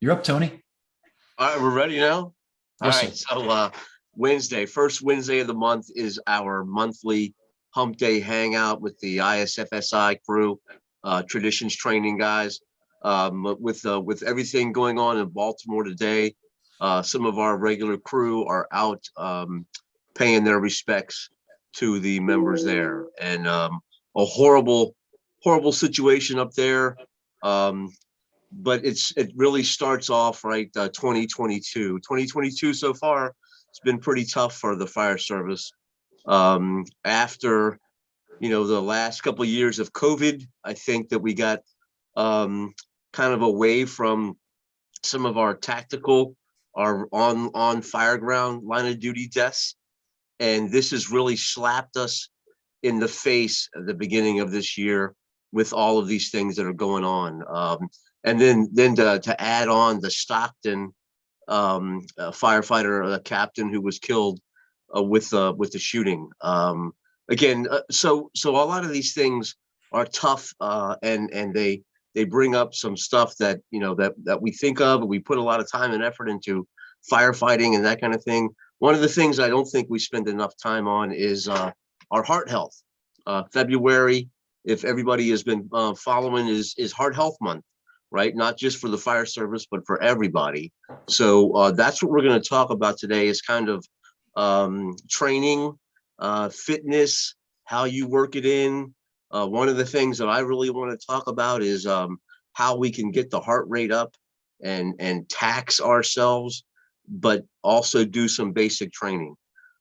You're up, Tony. All right, we're ready now. All Yes, right, sir. so Wednesday, first Wednesday of the month is our monthly Humpday Hangout with the ISFSI crew, traditions training guys. With everything going on in Baltimore today, some of our regular crew are out paying their respects to the members there, and a horrible situation up there. But it really starts off right 2022 so far. It's been pretty tough for the fire service. After the last couple of years of COVID, I think that we got kind of away from some of our tactical, our on fireground line of duty deaths, and this has really slapped us in the face at the beginning of this year with all of these things that are going on. And then to add on the Stockton firefighter, captain who was killed with the shooting. So a lot of these things are tough, and they bring up some stuff that that we think of, and we put a lot of time and effort into firefighting and that kind of thing. One of the things I don't think we spend enough time on is our heart health. February, if everybody has been following, is Heart Health Month, right? Not just for the fire service, but for everybody. So that's what we're going to talk about today, is kind of training, fitness, how you work it in. One of the things that I really want to talk about is how we can get the heart rate up and tax ourselves, but also do some basic training.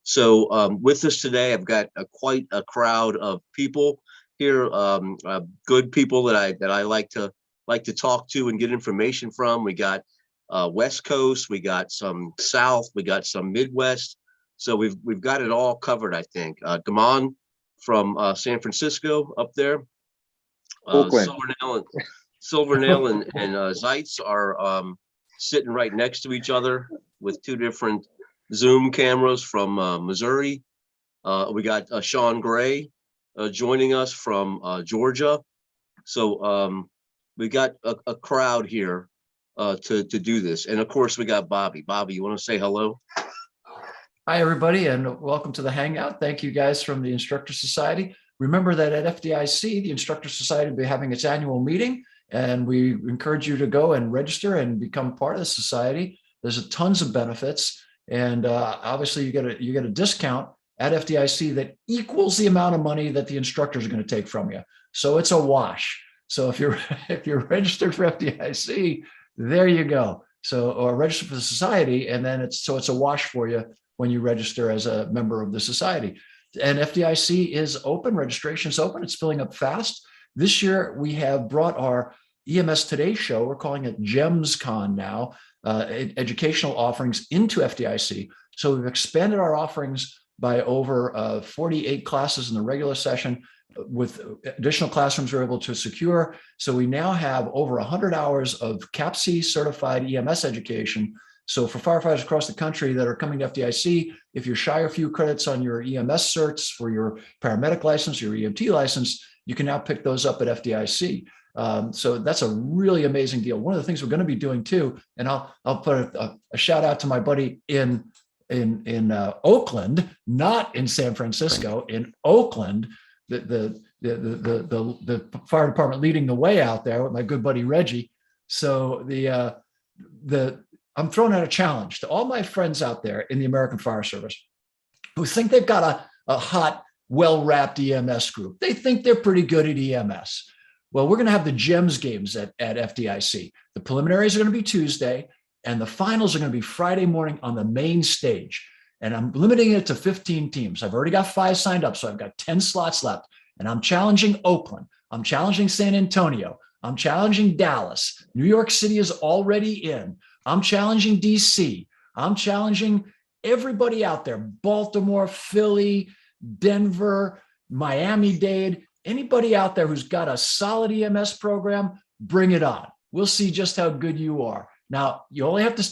So with us today, I've got quite a crowd of people here, good people that I like to talk to and get information from. We got West Coast, we got some South, we got some Midwest. So we've got it all covered, I think. Damon from San Francisco up there. Oakland. Silvernail and Zeitz are sitting right next to each other with two different Zoom cameras from Missouri. We got Sean Gray joining us from Georgia. So we got a crowd here to do this. And of course, we got Bobby. Bobby, you want to say hello? Hi, everybody, and welcome to the Hangout. Thank you guys from the Instructor Society. Remember that at FDIC, the Instructor Society will be having its annual meeting, and we encourage you to go and register and become part of the society. There's tons of benefits, and obviously you get a discount at FDIC that equals the amount of money that the instructors are going to take from you. So it's a wash. So if you're registered for FDIC, there you go. So, or register for the society, and then it's a wash for you when you register as a member of the society. And FDIC is open, registration's open, it's filling up fast. This year, we have brought our EMS Today show, we're calling it GEMSCon now, educational offerings into FDIC. So we've expanded our offerings by over 48 classes in the regular session, with additional classrooms we're able to secure. So we now have over 100 hours of CAPC certified EMS education. So for firefighters across the country that are coming to FDIC, if you're shy a few credits on your EMS certs for your paramedic license, your EMT license, you can now pick those up at FDIC. So that's a really amazing deal. One of the things we're going to be doing too, and I'll put a shout out to my buddy in Oakland, not in San Francisco, in Oakland, the fire department leading the way out there with my good buddy Reggie. So I'm throwing out a challenge to all my friends out there in the American Fire Service who think they've got a hot, well-wrapped EMS group. They think they're pretty good at EMS. Well, we're going to have the GEMS games at FDIC. The preliminaries are going to be Tuesday, and the finals are going to be Friday morning on the main stage. And I'm limiting it to 15 teams. I've already got 5 signed up, so I've got 10 slots left. And I'm challenging Oakland. I'm challenging San Antonio. I'm challenging Dallas. New York City is already in. I'm challenging DC. I'm challenging everybody out there. Baltimore, Philly, Denver, Miami-Dade. Anybody out there who's got a solid EMS program, bring it on. We'll see just how good you are. Now, you only have to,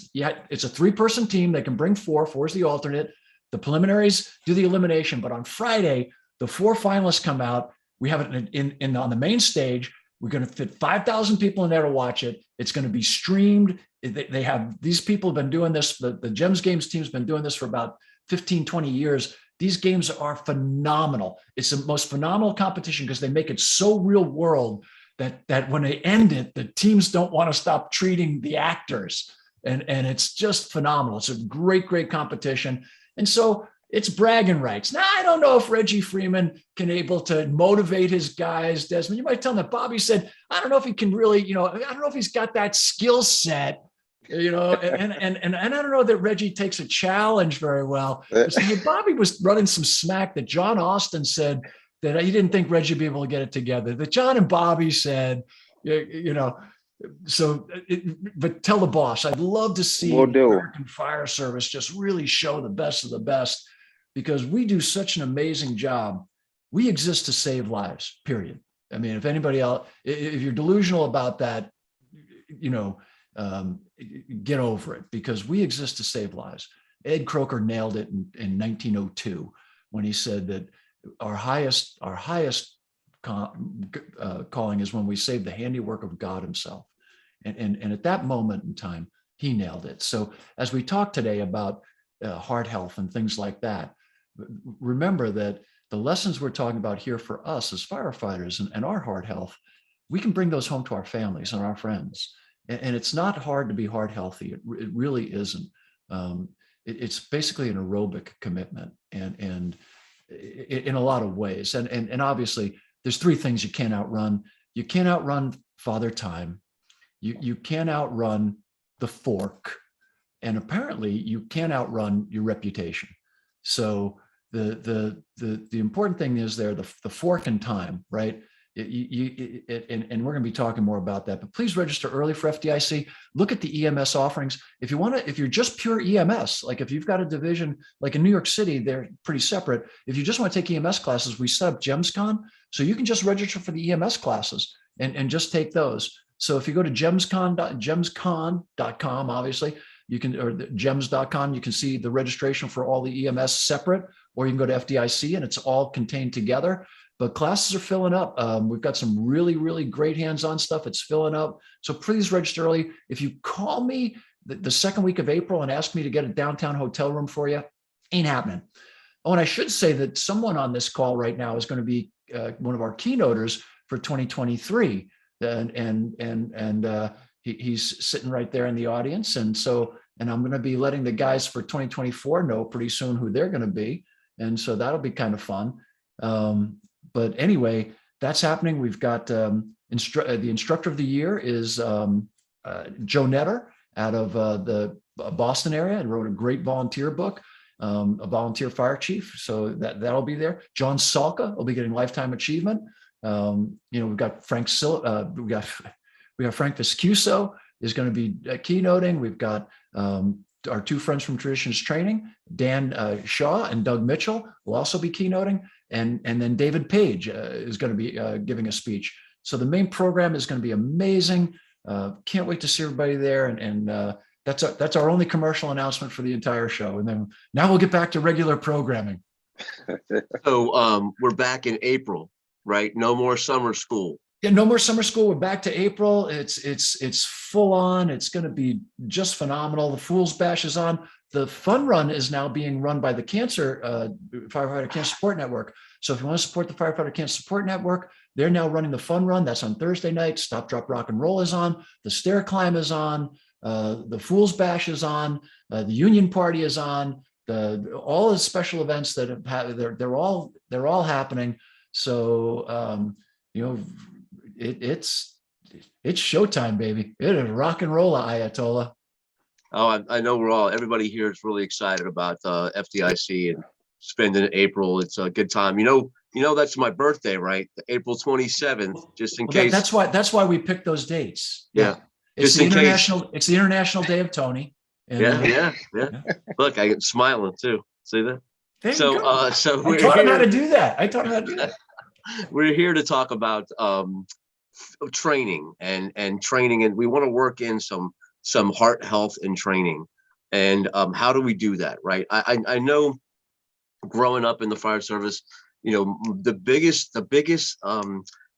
it's a 3-person team. They can bring 4. 4 is the alternate. The preliminaries do the elimination. But on Friday, the 4 finalists come out. We have it on the main stage. We're going to fit 5,000 people in there to watch it. It's going to be streamed. They have, these people have been doing this. The GEMS Games team's been doing this for about 15, 20 years. These games are phenomenal. It's the most phenomenal competition because they make it so real world that when they end it, the teams don't want to stop treating the actors. And it's just phenomenal. It's a great, great competition. And so it's bragging rights. Now, I don't know if Reggie Freeman can able to motivate his guys, Desmond. You might tell him that Bobby said, I don't know if he can really, I don't know if he's got that skill set, and I don't know that Reggie takes a challenge very well. So Bobby was running some smack that John Austin said that he didn't think Reggie would be able to get it together. That John and Bobby said, so, but tell the boss, I'd love to see the American Fire Service just really show the best of the best, because we do such an amazing job. We exist to save lives, period. I mean, if anybody else, if you're delusional about that, get over it, because we exist to save lives. Ed Croker nailed it in 1902 when he said that our highest calling is when we save the handiwork of God himself. And at that moment in time, he nailed it. So as we talk today about heart health and things like that, remember that the lessons we're talking about here for us as firefighters and our heart health, we can bring those home to our families and our friends. And it's not hard to be heart healthy. It really isn't. It's basically an aerobic commitment, and in a lot of ways. And obviously, there's three things you can't outrun. You can't outrun Father Time. You can't outrun the fork, and apparently you can't outrun your reputation. So the important thing is there, the fork and time, right? And we're going to be talking more about that, but please register early for FDIC. Look at the EMS offerings. If you're just pure EMS, like if you've got a division, like in New York City, they're pretty separate. If you just want to take EMS classes, we set up GEMSCon. So you can just register for the EMS classes and just take those. So if you go to gemscon.com, obviously, you can, or gems.com, you can see the registration for all the EMS separate, or you can go to FDIC and it's all contained together. But classes are filling up. We've got some really, really great hands-on stuff. It's filling up. So please register early. If you call me the second week of April and ask me to get a downtown hotel room for you, ain't happening. Oh, and I should say that someone on this call right now is going to be one of our keynoters for 2023. He's sitting right there in the audience. And I'm going to be letting the guys for 2024 know pretty soon who they're going to be. And so that'll be kind of fun. But anyway, that's happening. We've got the instructor of the year is Joe Netter out of the Boston area, and wrote a great volunteer book, a volunteer fire chief. So that'll be there. John Salka will be getting lifetime achievement. We've got Frank we got Frank Viscuso is going to be keynoting. We've got our two friends from Traditions Training, Dan Shaw and Doug Mitchell, will also be keynoting. And then David Page is going to be giving a speech. So the main program is going to be amazing. Can't wait to see everybody there. And that's our only commercial announcement for the entire show. And then now we'll get back to regular programming. So we're back in April, right? No more summer school. Yeah, no more summer school. We're back to April. It's full on. It's going to be just phenomenal. The Fool's Bash is on. The fun run is now being run by the Firefighter Cancer Support Network. So if you want to support the Firefighter Cancer Support Network, they're now running the fun run. That's on Thursday night. Stop, Drop, Rock and Roll is on. The Stair Climb is on. The Fool's Bash is on. The Union Party is on. All the special events that have had, they're all happening. So it's showtime, baby. It is rock and roll, Ayatollah. Oh, I know everybody here is really excited about FDIC and spending April. It's a good time. That's my birthday, right? April 27th, just in case. That's why we picked those dates. Yeah. It's the International Day of Tony. And, yeah. Look, I'm smiling too. See that? I taught him how to do that. We're here to talk about training and training, and we want to work in some heart health and training. And how do we do that, right? I know growing up in the fire service, the biggest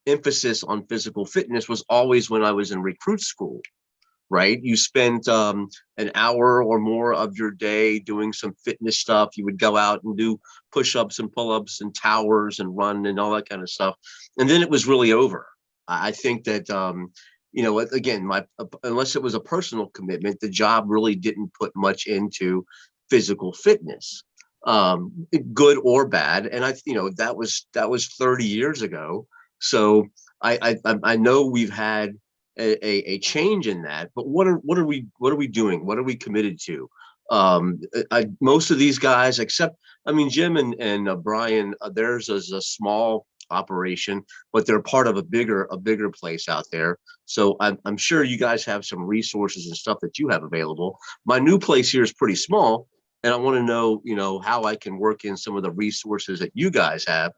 emphasis on physical fitness was always when I was in recruit school, right? You spent an hour or more of your day doing some fitness stuff. You would go out and do push-ups and pull-ups and towers and run and all that kind of stuff. And then it was really over. I think that, you know, again, unless it was a personal commitment, the job really didn't put much into physical fitness, good or bad. And you know, that was 30 years ago. So I know we've had a change in that, but what are we doing? What are we committed to? Most of these guys, except, I mean, Jim and Brian, theirs is a small operation, but they're part of a bigger place out there. So I'm sure you guys have some resources and stuff that you have available. My new place here is pretty small, and I want to know, you know, how I can work in some of the resources that you guys have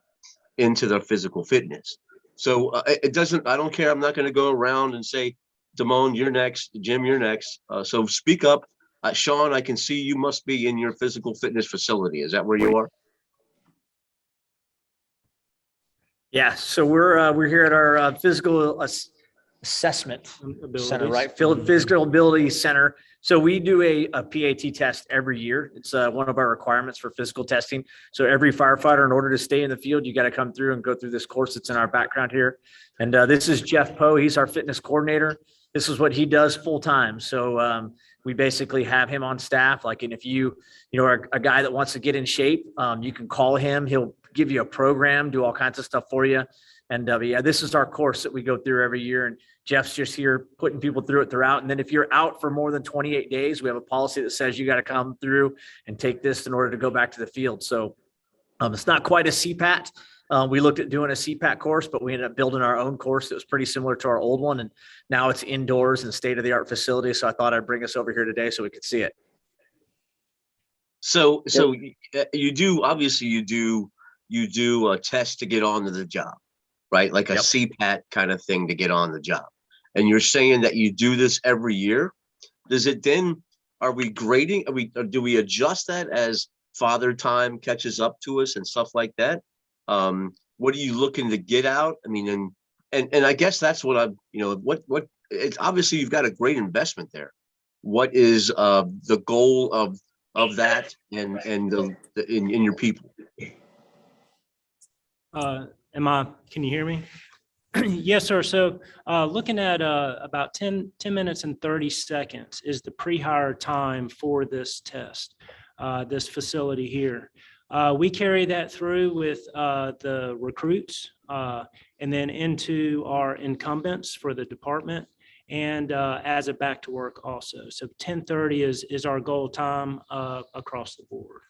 into the physical fitness. So it doesn't, I don't care. I'm not going to go around and say, Damone, you're next. Jim, you're next. So speak up. Sean, I can see you must be in your physical fitness facility. Is that where you are? Yeah, so we're here at our physical assessment center, right? Physical ability center. So we do a PAT test every year. It's one of our requirements for physical testing. So every firefighter, in order to stay in the field, you got to come through and go through this course that's in our background here. And this is Jeff Poe. He's our fitness coordinator. This is what he does full time. So we basically have him on staff. Like, and if you are a guy that wants to get in shape, you can call him. He'll give you a program, do all kinds of stuff for you. And yeah, this is our course that we go through every year. And Jeff's just here putting people through it throughout. And then if you're out for more than 28 days, we have a policy that says you got to come through and take this in order to go back to the field. So it's not quite a CPAT. We looked at doing a CPAT course, but we ended up building our own course that was pretty similar to our old one. And now it's indoors and state-of-the-art facility. So I thought I'd bring us over here today so we could see it. So you do, obviously you do a test to get onto the job, right? Like a CPAT kind of thing to get on the job. And you're saying that you do this every year. Does it then, are we grading? Do we adjust that as father time catches up to us and stuff like that? What are you looking to get out? I mean, and I guess that's what I'm, you know, what it's obviously you've got a great investment there. What is the goal of that and in your people? Can you hear me? Yes, sir. So looking at about 10 minutes and 30 seconds is the pre-hire time for this test, this facility here. We carry that through with the recruits and then into our incumbents for the department and as a back to work also. So 10:30 is our goal time across the board.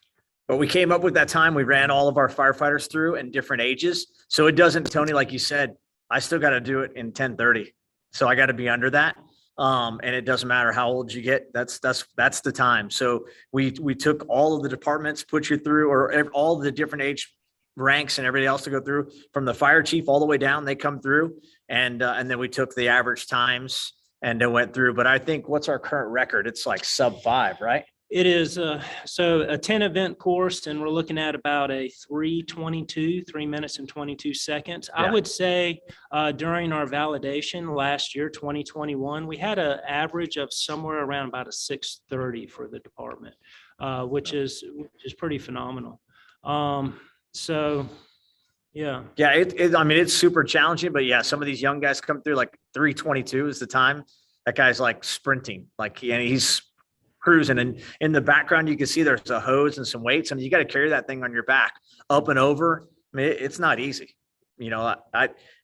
But we came up with that time. We ran all of our firefighters through in different ages. So it doesn't, Tony, like you said, I still got to do it in 10:30. So I got to be under that. And it doesn't matter how old you get. That's the time. So we took all of the departments, put you through, or all the different age ranks and everybody else to go through, from the fire chief all the way down. They come through, and then we took the average times and then went through. But I think, what's our current record? It's like sub 5, right? It is so a 10 event course, and we're looking at about a 3 minutes and 22 seconds. Yeah. I would say during our validation last year, 2021, we had an average of somewhere around about a 6:30 for the department, which is pretty phenomenal. So yeah. I mean, it's super challenging, but yeah, some of these young guys come through like 3:22 is the time. That guy's like sprinting, and he's cruising, and in the background you can see there's a hose and some weights, and you got to carry that thing on your back up and over. I mean, it's not easy. You know,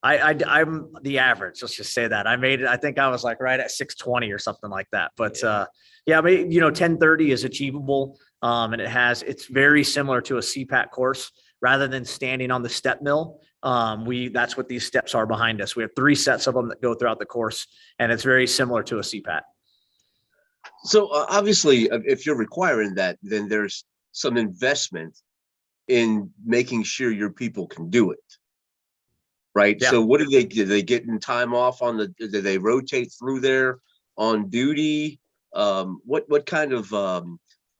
I'm the average. Let's just say that I made it. I think I was like right at 6:20 or something like that. But yeah, I mean, 10:30 is achievable, and it's very similar to a CPAT course. Rather than standing on the step mill, that's what these steps are behind us. We have 3 sets of them that go throughout the course, and it's very similar to a CPAT. So obviously, if you're requiring that, then there's some investment in making sure your people can do it, right? Yeah. So what do they getting time off on do they rotate through there on duty? What kind of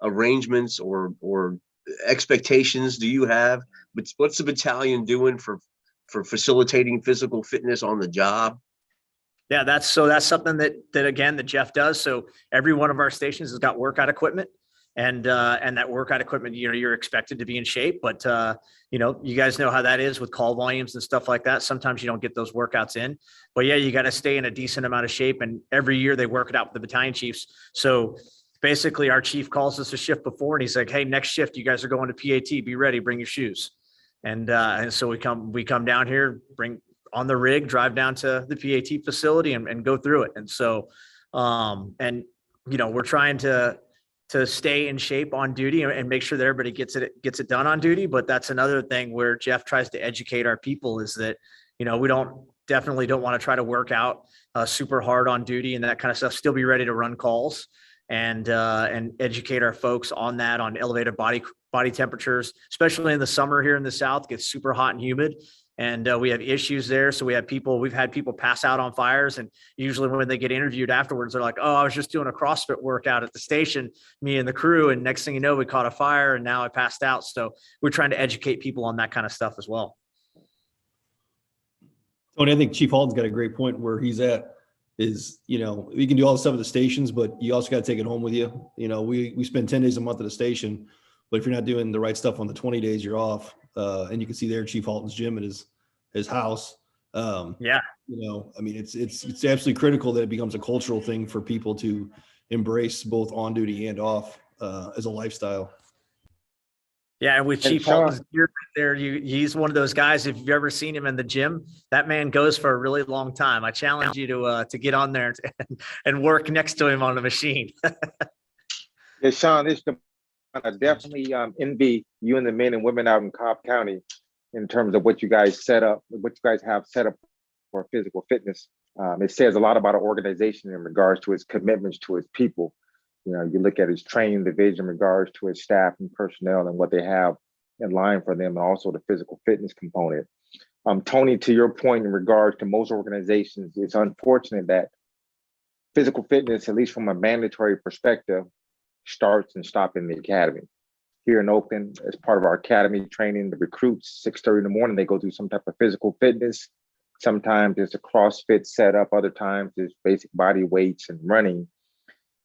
arrangements or expectations do you have? What's the battalion doing for for facilitating physical fitness on the job? Yeah, that's something that again that Jeff does. So every one of our stations has got workout equipment, and that workout equipment, you're expected to be in shape, but you guys know how that is with call volumes and stuff like that. Sometimes you don't get those workouts in, but yeah, you got to stay in a decent amount of shape. And every year they work it out with the battalion chiefs. So basically, our chief calls us a shift before, and he's like, "Hey, next shift, you guys are going to PAT. Be ready. Bring your shoes." And so we come down here, bring on the rig, drive down to the PAT facility and go through it. And so, we're trying to stay in shape on duty and make sure that everybody gets it done on duty. But that's another thing where Jeff tries to educate our people is that, we definitely don't want to try to work out super hard on duty and that kind of stuff. Still be ready to run calls and educate our folks on that, on elevated body temperatures, especially in the summer here in the South. It gets super hot and humid. And we have issues there. So we've had people pass out on fires. And usually when they get interviewed afterwards, they're like, "Oh, I was just doing a CrossFit workout at the station, me and the crew. And next thing you know, we caught a fire and now I passed out." So we're trying to educate people on that kind of stuff as well. Tony, I think Chief Halton's got a great point where he's at is, you can do all the stuff at the stations, but you also got to take it home with you. We spend 10 days a month at a station, but if you're not doing the right stuff on the 20 days you're off, and you can see there Chief Halton's gym at his house. It's absolutely critical that it becomes a cultural thing for people to embrace both on duty and off as a lifestyle. Yeah, and with Chief Halton's gear right there, he's one of those guys. If you've ever seen him in the gym, that man goes for a really long time. I challenge you to get on there and work next to him on the machine. Yeah, Sean, I definitely envy you and the men and women out in Cobb County in terms of what you guys have set up for physical fitness. It says a lot about an organization in regards to its commitments to its people. You look at its training division in regards to its staff and personnel and what they have in line for them, and also the physical fitness component. Tony, to your point in regards to most organizations, it's unfortunate that physical fitness, at least from a mandatory perspective, starts and stops in the academy. Here in Oakland, as part of our academy training, the recruits, 6:30 in the morning, they go through some type of physical fitness. Sometimes it's a CrossFit setup, other times it's basic body weights and running.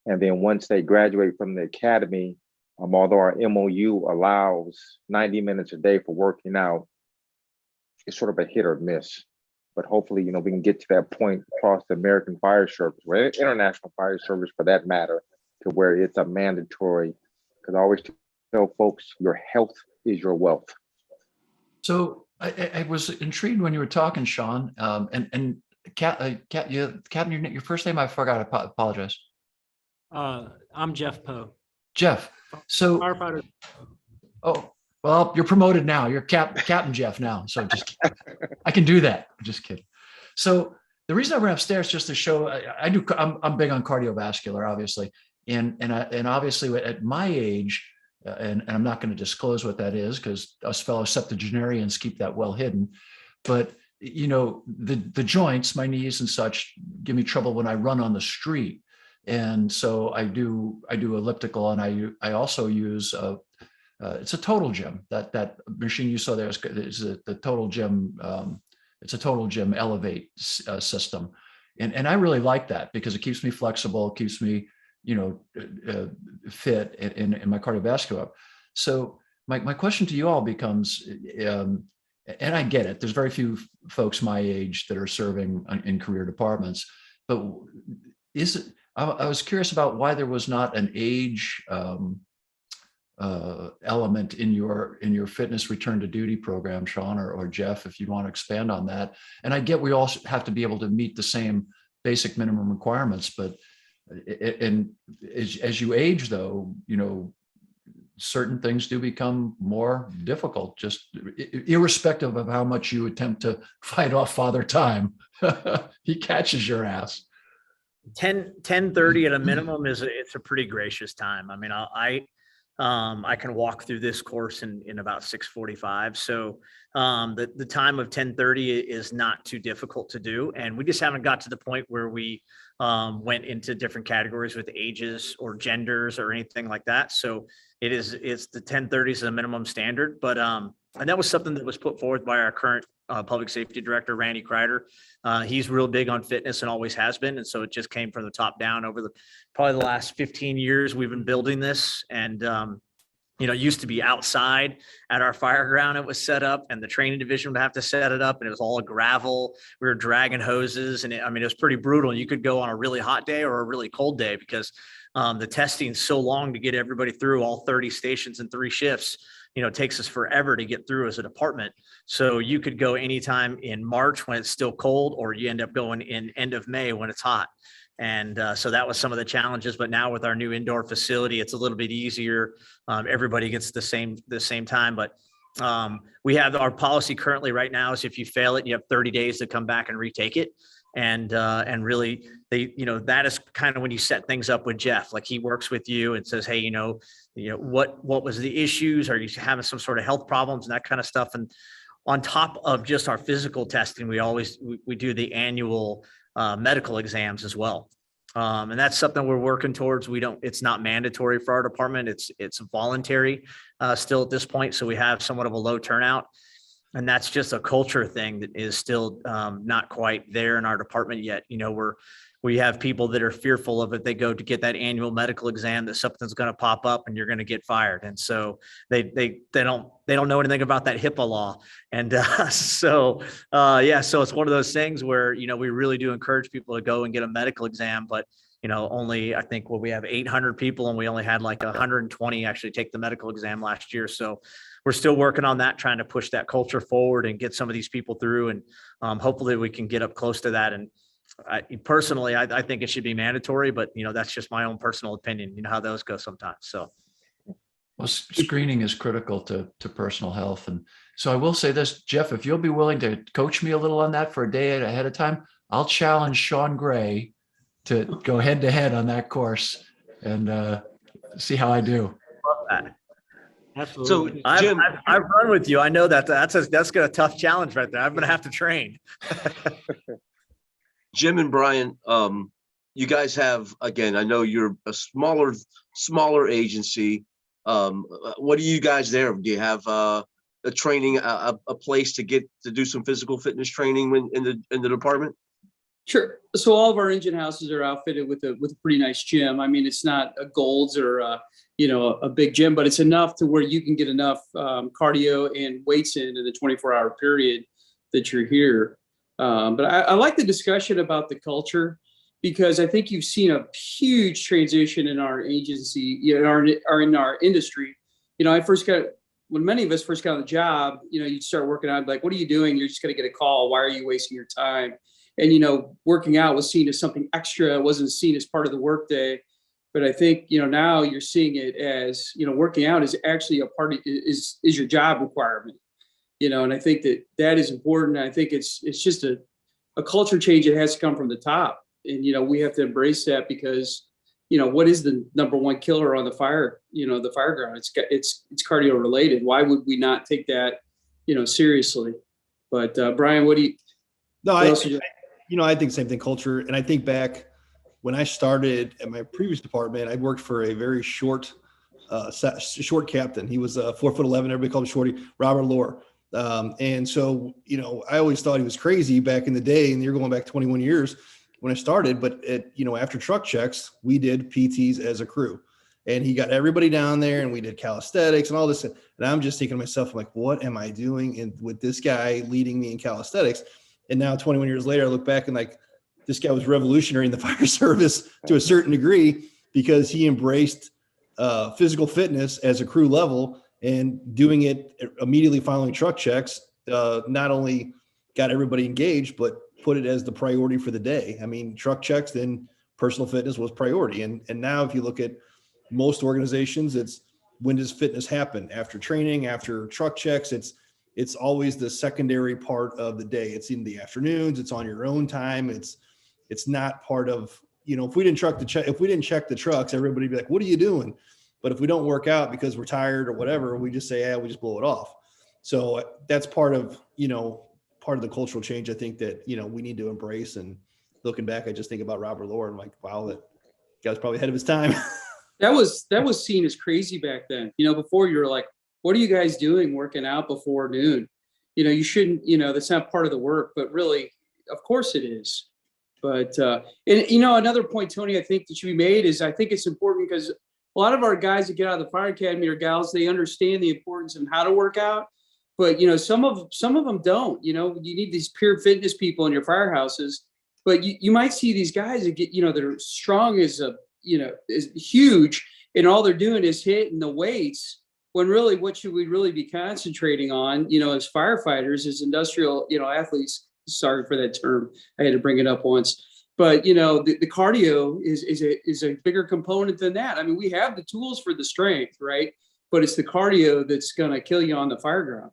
And then once they graduate from the academy, although our MOU allows 90 minutes a day for working out, it's sort of a hit or miss. But hopefully, we can get to that point across the American Fire Service, or International Fire Service for that matter, to where it's a mandatory, because I always tell folks, your health is your wealth. So I was intrigued when you were talking, Sean, and Captain, your first name, I forgot, I apologize. I'm Jeff Poe. Jeff. So Firefighter. Oh, well, you're promoted now. You're Captain Jeff now. So I can do that. I'm just kidding. So the reason I went upstairs just to show, I'm big on cardiovascular, obviously. And obviously at my age, and I'm not going to disclose what that is because us fellow septuagenarians keep that well hidden. But, the joints, my knees and such, give me trouble when I run on the street. And so I do elliptical, and I also use it's a Total Gym. That machine you saw there is the Total Gym. It's a Total Gym Elevate system, and I really like that because it keeps me flexible, keeps me fit in my cardiovascular. So my question to you all becomes, and I get it, there's very few folks my age that are serving in career departments, but I was curious about why there was not an age element in your fitness return to duty program, Sean or Jeff, if you want to expand on that. And I get we all have to be able to meet the same basic minimum requirements, but as you age, though, certain things do become more difficult, just irrespective of how much you attempt to fight off Father Time. He catches your ass. 10:30 at a minimum it's a pretty gracious time. I mean, I can walk through this course in about 6:45. So the time of 10:30 is not too difficult to do. And we just haven't got to the point where we went into different categories with ages or genders or anything like that. So it's the 10:30 is a minimum standard. But and that was something that was put forth by our current public safety director, Randy Kreider. He's real big on fitness and always has been. And so it just came from the top down over probably the last 15 years we've been building this. And, it used to be outside at our fire ground. It was set up, and the training division would have to set it up, and it was all gravel. We were dragging hoses, and it was pretty brutal. You could go on a really hot day or a really cold day because the testing's so long to get everybody through all 30 stations in 3 shifts. It takes us forever to get through as a department. So you could go anytime in March when it's still cold, or you end up going in end of May when it's hot. And so that was some of the challenges, but now with our new indoor facility, it's a little bit easier. Everybody gets the same time, but we have our policy currently right now is if you fail it, you have 30 days to come back and retake it. And really that is kind of when you set things up with Jeff, like he works with you and says, hey, what was the issues? Are you having some sort of health problems and that kind of stuff? And on top of just our physical testing, we do the annual medical exams as well. And that's something we're working towards. It's not mandatory for our department. It's voluntary still at this point. So we have somewhat of a low turnout, and that's just a culture thing that is still not quite there in our department yet. We have people that are fearful of it. They go to get that annual medical exam that something's going to pop up and you're going to get fired. And so they don't know anything about that HIPAA law. And so it's one of those things where, we really do encourage people to go and get a medical exam, but only, I think we have 800 people and we only had like 120 actually take the medical exam last year. So we're still working on that, trying to push that culture forward and get some of these people through. And hopefully we can get up close to that. And I think it should be mandatory, but that's just my own personal opinion. You know how those go sometimes. So, well, screening is critical to personal health, and so I will say this, Jeff, if you'll be willing to coach me a little on that for a day ahead of time, I'll challenge Sean Gray to go head to head on that course and see how I do. Love that. Absolutely. So, Jim, I've run with you. I know that's a tough challenge right there. I'm going to have to train. Jim and Brian, you guys have, again, I know you're a smaller agency. What do you guys there? Do you have a training, a place to do some physical fitness training in the department? Sure. So all of our engine houses are outfitted with a pretty nice gym. I mean, it's not a Gold's or a big gym, but it's enough to where you can get enough cardio and weights in the 24-hour period that you're here. But I like the discussion about the culture, because I think you've seen a huge transition in our agency, in our industry. When many of us first got on the job, you'd start working out, like, what are you doing? You're just going to get a call. Why are you wasting your time? And, working out was seen as something extra. It wasn't seen as part of the workday. But I think, now you're seeing it as, working out is actually a part of, is your job requirement. And I think that is important. I think it's just a culture change that has to come from the top. And, we have to embrace that, because, what is the number one killer on the fire ground? It's cardio related. Why would we not take that, seriously? But Brian, what do you? No, I think same thing, culture. And I think back when I started at my previous department, I worked for a very short captain. He was 4'11". Everybody called him Shorty, Robert Lohr. And so, I always thought he was crazy back in the day, and you're going back 21 years when I started, but after truck checks, we did PTs as a crew, and he got everybody down there, and we did calisthenics and all this. And I'm just thinking to myself, I'm like, what am I doing with this guy leading me in calisthenics? And now 21 years later, I look back and like, this guy was revolutionary in the fire service to a certain degree, because he embraced physical fitness as a crew level, and doing it immediately following truck checks, not only got everybody engaged, but put it as the priority for the day. I mean, truck checks, then personal fitness was priority. And now if you look at most organizations, it's, when does fitness happen? After training, after truck checks, it's always the secondary part of the day. It's in the afternoons, it's on your own time. It's not part of, if we didn't check the trucks, everybody would be like, what are you doing? But if we don't work out because we're tired or whatever, we just say, we just blow it off. So that's part of the cultural change, I think, that, we need to embrace. And looking back, I just think about Robert Lohr and like, wow, that guy was probably ahead of his time. That was seen as crazy back then. Before, you were like, what are you guys doing working out before noon? you shouldn't, that's not part of the work, but really, of course it is. But, and another point, Tony, I think that should be made is I think it's important because a lot of our guys that get out of the fire academy or gals, they understand the importance of how to work out. But, some of them don't, you need these pure fitness people in your firehouses, but you might see these guys that get, that are strong as is huge, and all they're doing is hitting the weights, when really what should we really be concentrating on, as firefighters, as industrial, athletes. Sorry for that term. I had to bring it up once. But, the cardio is a bigger component than that. I mean, we have the tools for the strength, right? But it's the cardio that's going to kill you on the fire ground.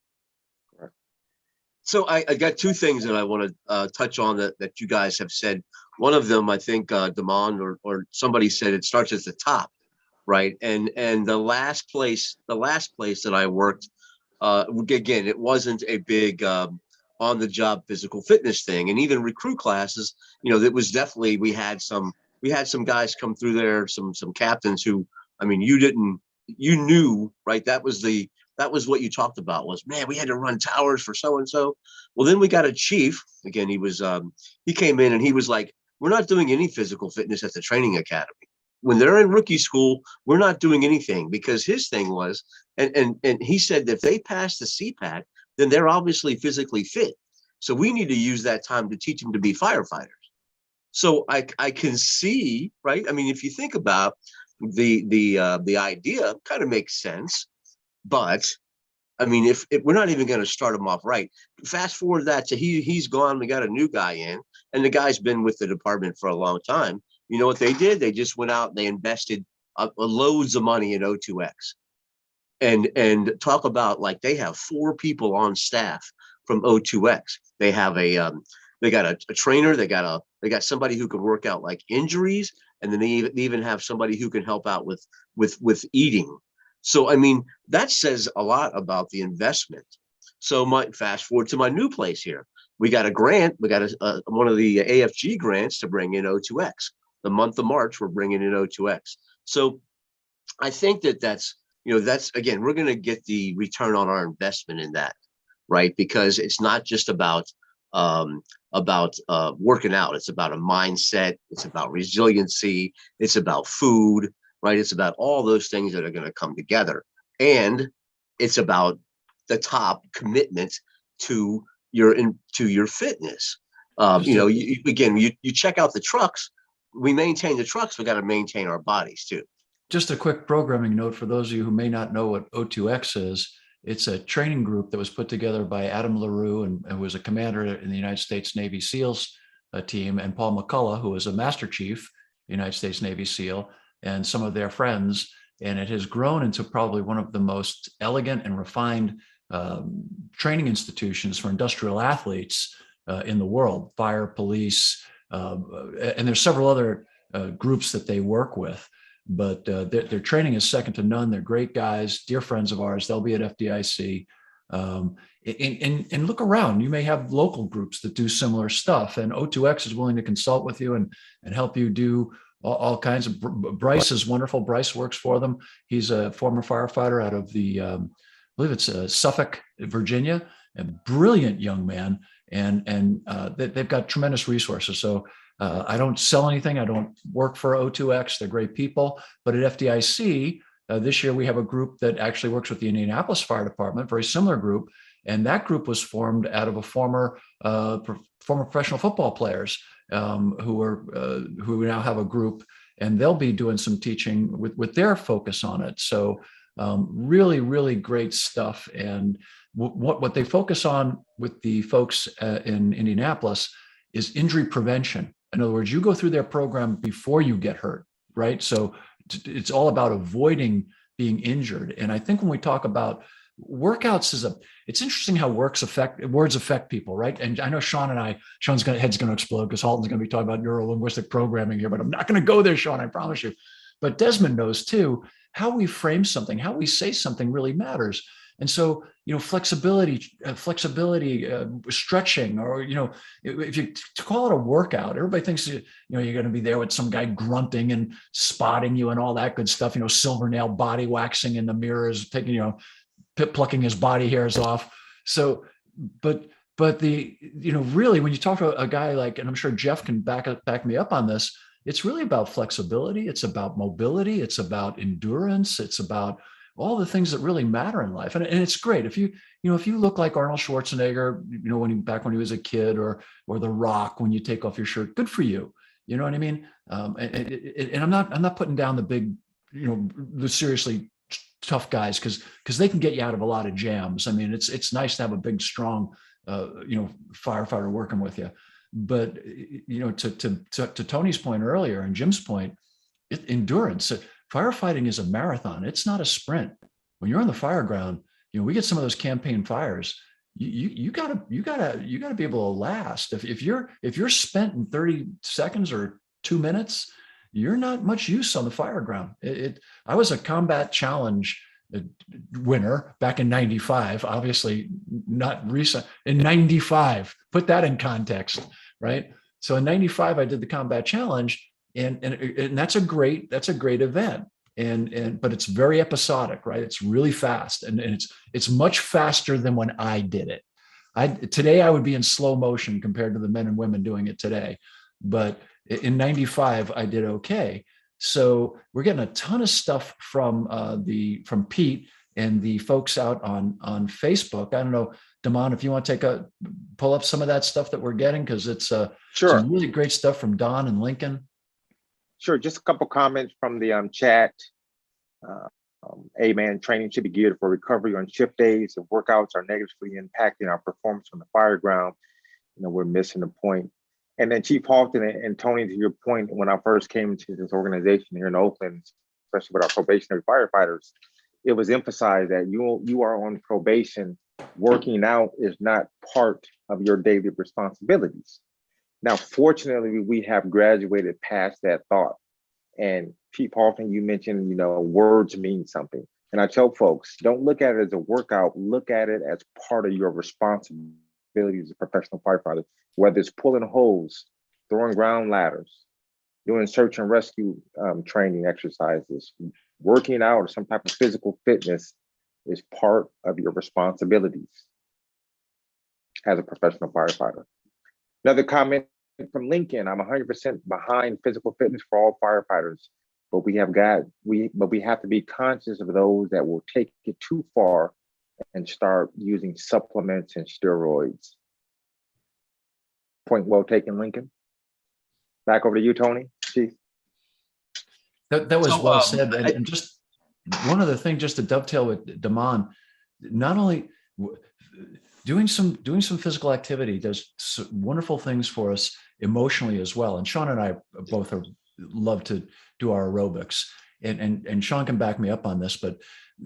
So I got two things that I want to touch on that you guys have said. One of them, I think, Damon or somebody said it starts at the top, right? And the last place that I worked, again, it wasn't a big on the job physical fitness thing, and even recruit classes. That was definitely we had some guys come through there, some captains who, I mean, you knew, right? That was what you talked about was, man, we had to run towers for so-and-so. Well, then we got a chief. Again, he came in and he was like, we're not doing any physical fitness at the training academy. When they're in rookie school, we're not doing anything, because his thing was, and he said that if they pass the CPAT, then they're obviously physically fit. So we need to use that time to teach them to be firefighters. So I can see, right? I mean, if you think about the idea, kind of makes sense. But I mean, if we're not even going to start him off right, fast forward that to he's gone. We got a new guy in, and the guy's been with the department for a long time. You know what they did? They just went out and they invested loads of money in O2X, and talk about, like, they have 4 people on staff from O2X. They have they got a trainer. They got somebody who can work out like injuries, and then they even have somebody who can help out with eating. So, I mean, that says a lot about the investment. So fast forward to my new place here. We got a grant. We got one of the AFG grants to bring in O2X. The month of March, we're bringing in O2X. So I think that's again, we're going to get the return on our investment in that, right? Because it's not just about working out. It's about a mindset. It's about resiliency. It's about food. Right. It's about all those things that are going to come together. And it's about the top commitment to your fitness. You check out the trucks. We maintain the trucks. We got to maintain our bodies, too. Just a quick programming note for those of you who may not know what O2X is. It's a training group that was put together by Adam LaRue, and who was a commander in the United States Navy SEALs team, and Paul McCullough, who was a Master Chief, United States Navy SEAL, and some of their friends. And it has grown into probably one of the most elegant and refined training institutions for industrial athletes in the world, fire, police, and there's several other groups that they work with. But their training is second to none. They're great guys, dear friends of ours. They'll be at FDIC. And look around. You may have local groups that do similar stuff, and O2X is willing to consult with you and help you do all kinds of. Bryce is wonderful. Bryce works for them. He's a former firefighter out of I believe it's Suffolk, Virginia, a brilliant young man. And they've got tremendous resources. So I don't sell anything. I don't work for O2X. They're great people. But at FDIC, this year we have a group that actually works with the Indianapolis Fire Department, very similar group. And that group was formed out of a former professional football players who now have a group, and they'll be doing some teaching with their focus on it. So really, really great stuff. And what they focus on with the folks in Indianapolis is injury prevention. In other words, you go through their program before you get hurt, right? So it's all about avoiding being injured. And I think when we talk about workouts, it's interesting how words affect people, right? And I know Sean's head's going to explode because Halton's going to be talking about neuro-linguistic programming here, but I'm not going to go there, Sean, I promise you. But Desmond knows too, how we frame something, how we say something really matters. And so, flexibility, stretching, or, if you call it a workout, everybody thinks, you're going to be there with some guy grunting and spotting you and all that good stuff, silver nail body waxing in the mirrors, taking, plucking his body hairs off. So but really, when you talk to a guy like, and I'm sure Jeff can back me up on this, it's really about flexibility. It's about mobility. It's about endurance. It's about all the things that really matter in life. And it's great. If you look like Arnold Schwarzenegger, back when he was a kid, or The Rock, when you take off your shirt, good for you. You know what I mean? And I'm not putting down the big, the seriously tough guys, because they can get you out of a lot of jams. I mean, it's nice to have a big, strong, firefighter working with you. But to Tony's point earlier and Jim's point, endurance. Firefighting is a marathon. It's not a sprint. When you're on the fire ground, we get some of those campaign fires. You gotta be able to last. If you're spent in 30 seconds or 2 minutes, you're not much use on the fire ground. I was a combat challenge winner back in 95, obviously not recent. In 95, put that in context, right? So in 95, I did the combat challenge, and that's a great event. But it's very episodic, right? It's really fast, and it's much faster than when I did it. Today I would be in slow motion compared to the men and women doing it today. But in 95, I did okay. So we're getting a ton of stuff from Pete and the folks out on Facebook. I don't know, Damon, if you want to pull up some of that stuff that we're getting, because it's Sure. some really great stuff from Don and Lincoln. Sure, just a couple comments from the chat. Amen. Training should be geared for recovery on shift days. If workouts are negatively impacting our performance on the fire ground, we're missing the point. And then Chief Halton and Tony, to your point, when I first came to this organization here in Oakland, especially with our probationary firefighters, it was emphasized that you are on probation. Working out is not part of your daily responsibilities. Now, fortunately, we have graduated past that thought. And Chief Halton, you mentioned, words mean something. And I tell folks, don't look at it as a workout, look at it as part of your responsibility as a professional firefighter, whether it's pulling hose, throwing ground ladders, doing search and rescue training exercises, working out, or some type of physical fitness is part of your responsibilities as a professional firefighter. Another comment from Lincoln: I'm 100% behind physical fitness for all firefighters, but we have to be conscious of those that will take it too far and start using supplements and steroids. Point well taken, Lincoln. Back over to you, Tony. Chief. That was well said. And just one other thing, just to dovetail with Damon, not only doing some physical activity does wonderful things for us emotionally as well. And Sean and I both love to do our aerobics, and Sean can back me up on this, but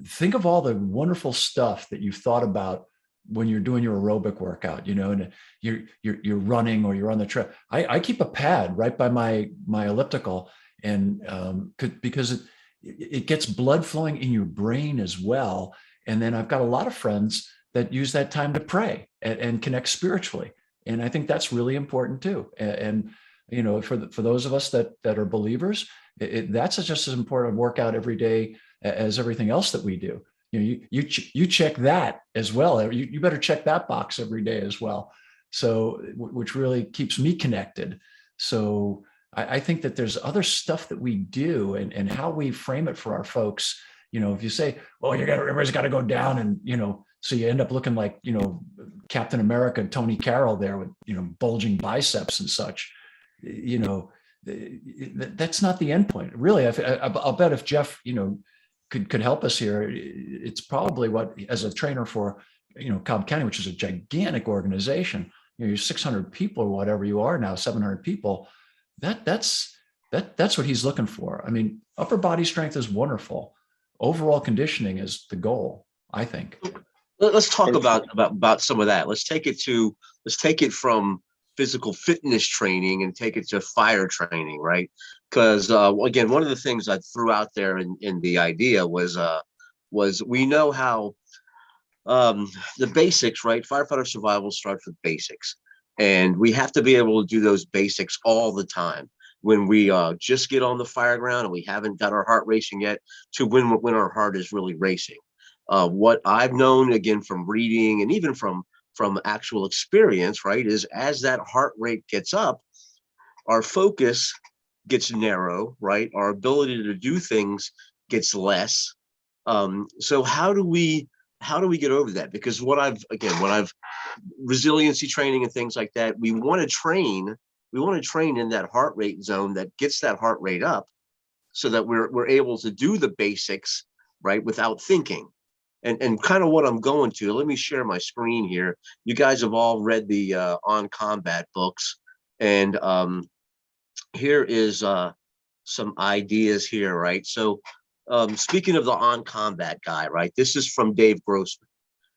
think of all the wonderful stuff that you've thought about when you're doing your aerobic workout, and you're running or you're on the trail. I keep a pad right by my elliptical, and because it gets blood flowing in your brain as well. And then I've got a lot of friends that use that time to pray and connect spiritually. And I think that's really important too. And for those of us that are believers, that's just as important a workout every day as everything else that we do. You check that as well. You better check that box every day as well. So, which really keeps me connected. So I think that there's other stuff that we do, and how we frame it for our folks. If you say, well, everybody's got to go down, and so you end up looking like, Captain America, Tony Carroll there with, bulging biceps and such, that's not the end point. Really, I'll bet if Jeff, could help us here, it's probably what, as a trainer for, Cobb County, which is a gigantic organization, you're 600 people or whatever you are now, 700 people, that's what he's looking for. I mean, upper body strength is wonderful. Overall conditioning is the goal, I think. Let's talk about some of that. Let's take it from physical fitness training and take it to fire training, right? Because again, one of the things I threw out there in the idea was we know how the basics, right? Firefighter survival starts with basics, and we have to be able to do those basics all the time. When we just get on the fire ground and we haven't got our heart racing yet, to when our heart is really racing. What I've known, again, from reading and even from from actual experience, right, is as that heart rate gets up, our focus gets narrow, right? Our ability to do things gets less. So how do we get over that? Because what I've resiliency training and things like that, we want to train in that heart rate zone that gets that heart rate up, so that we're able to do the basics, right, without thinking. And kind of what I'm going to, let me share my screen here. You guys have all read the On Combat books, and here is some ideas here, right? So speaking of the On Combat guy, right, this is from Dave Grossman.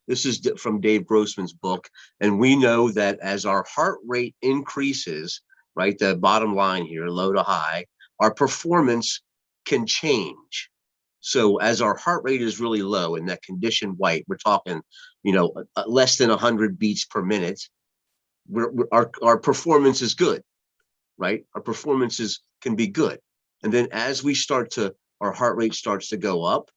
This is from Dave Grossman's book. And we know that as our heart rate increases, right, the bottom line here, low to high, our performance can change. So as our heart rate is really low in that conditioned white, we're talking, less than 100 beats per minute, our performance is good, right? Our performances can be good. And then as our heart rate starts to go up,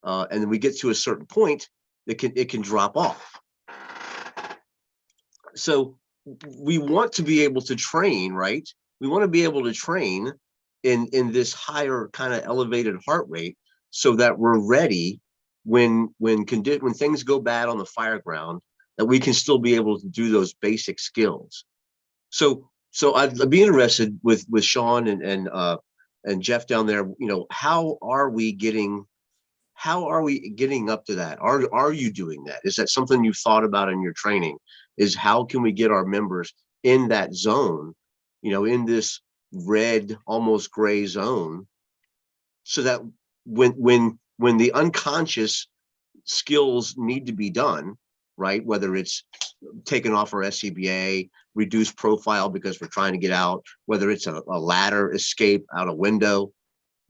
and then we get to a certain point, it can drop off. So we want to be able to train, right? We want to be able to train in this higher kind of elevated heart rate, so that we're ready when things go bad on the fire ground, that we can still be able to do those basic skills. So I'd be interested with Sean and Jeff down there. How are we getting up to that? Are you doing that? Is that something you've thought about in your training? Is how can we get our members in that zone, in this red, almost gray zone, so that when the unconscious skills need to be done, right, whether it's taking off our SCBA, reduce profile because we're trying to get out, whether it's a ladder escape out a window,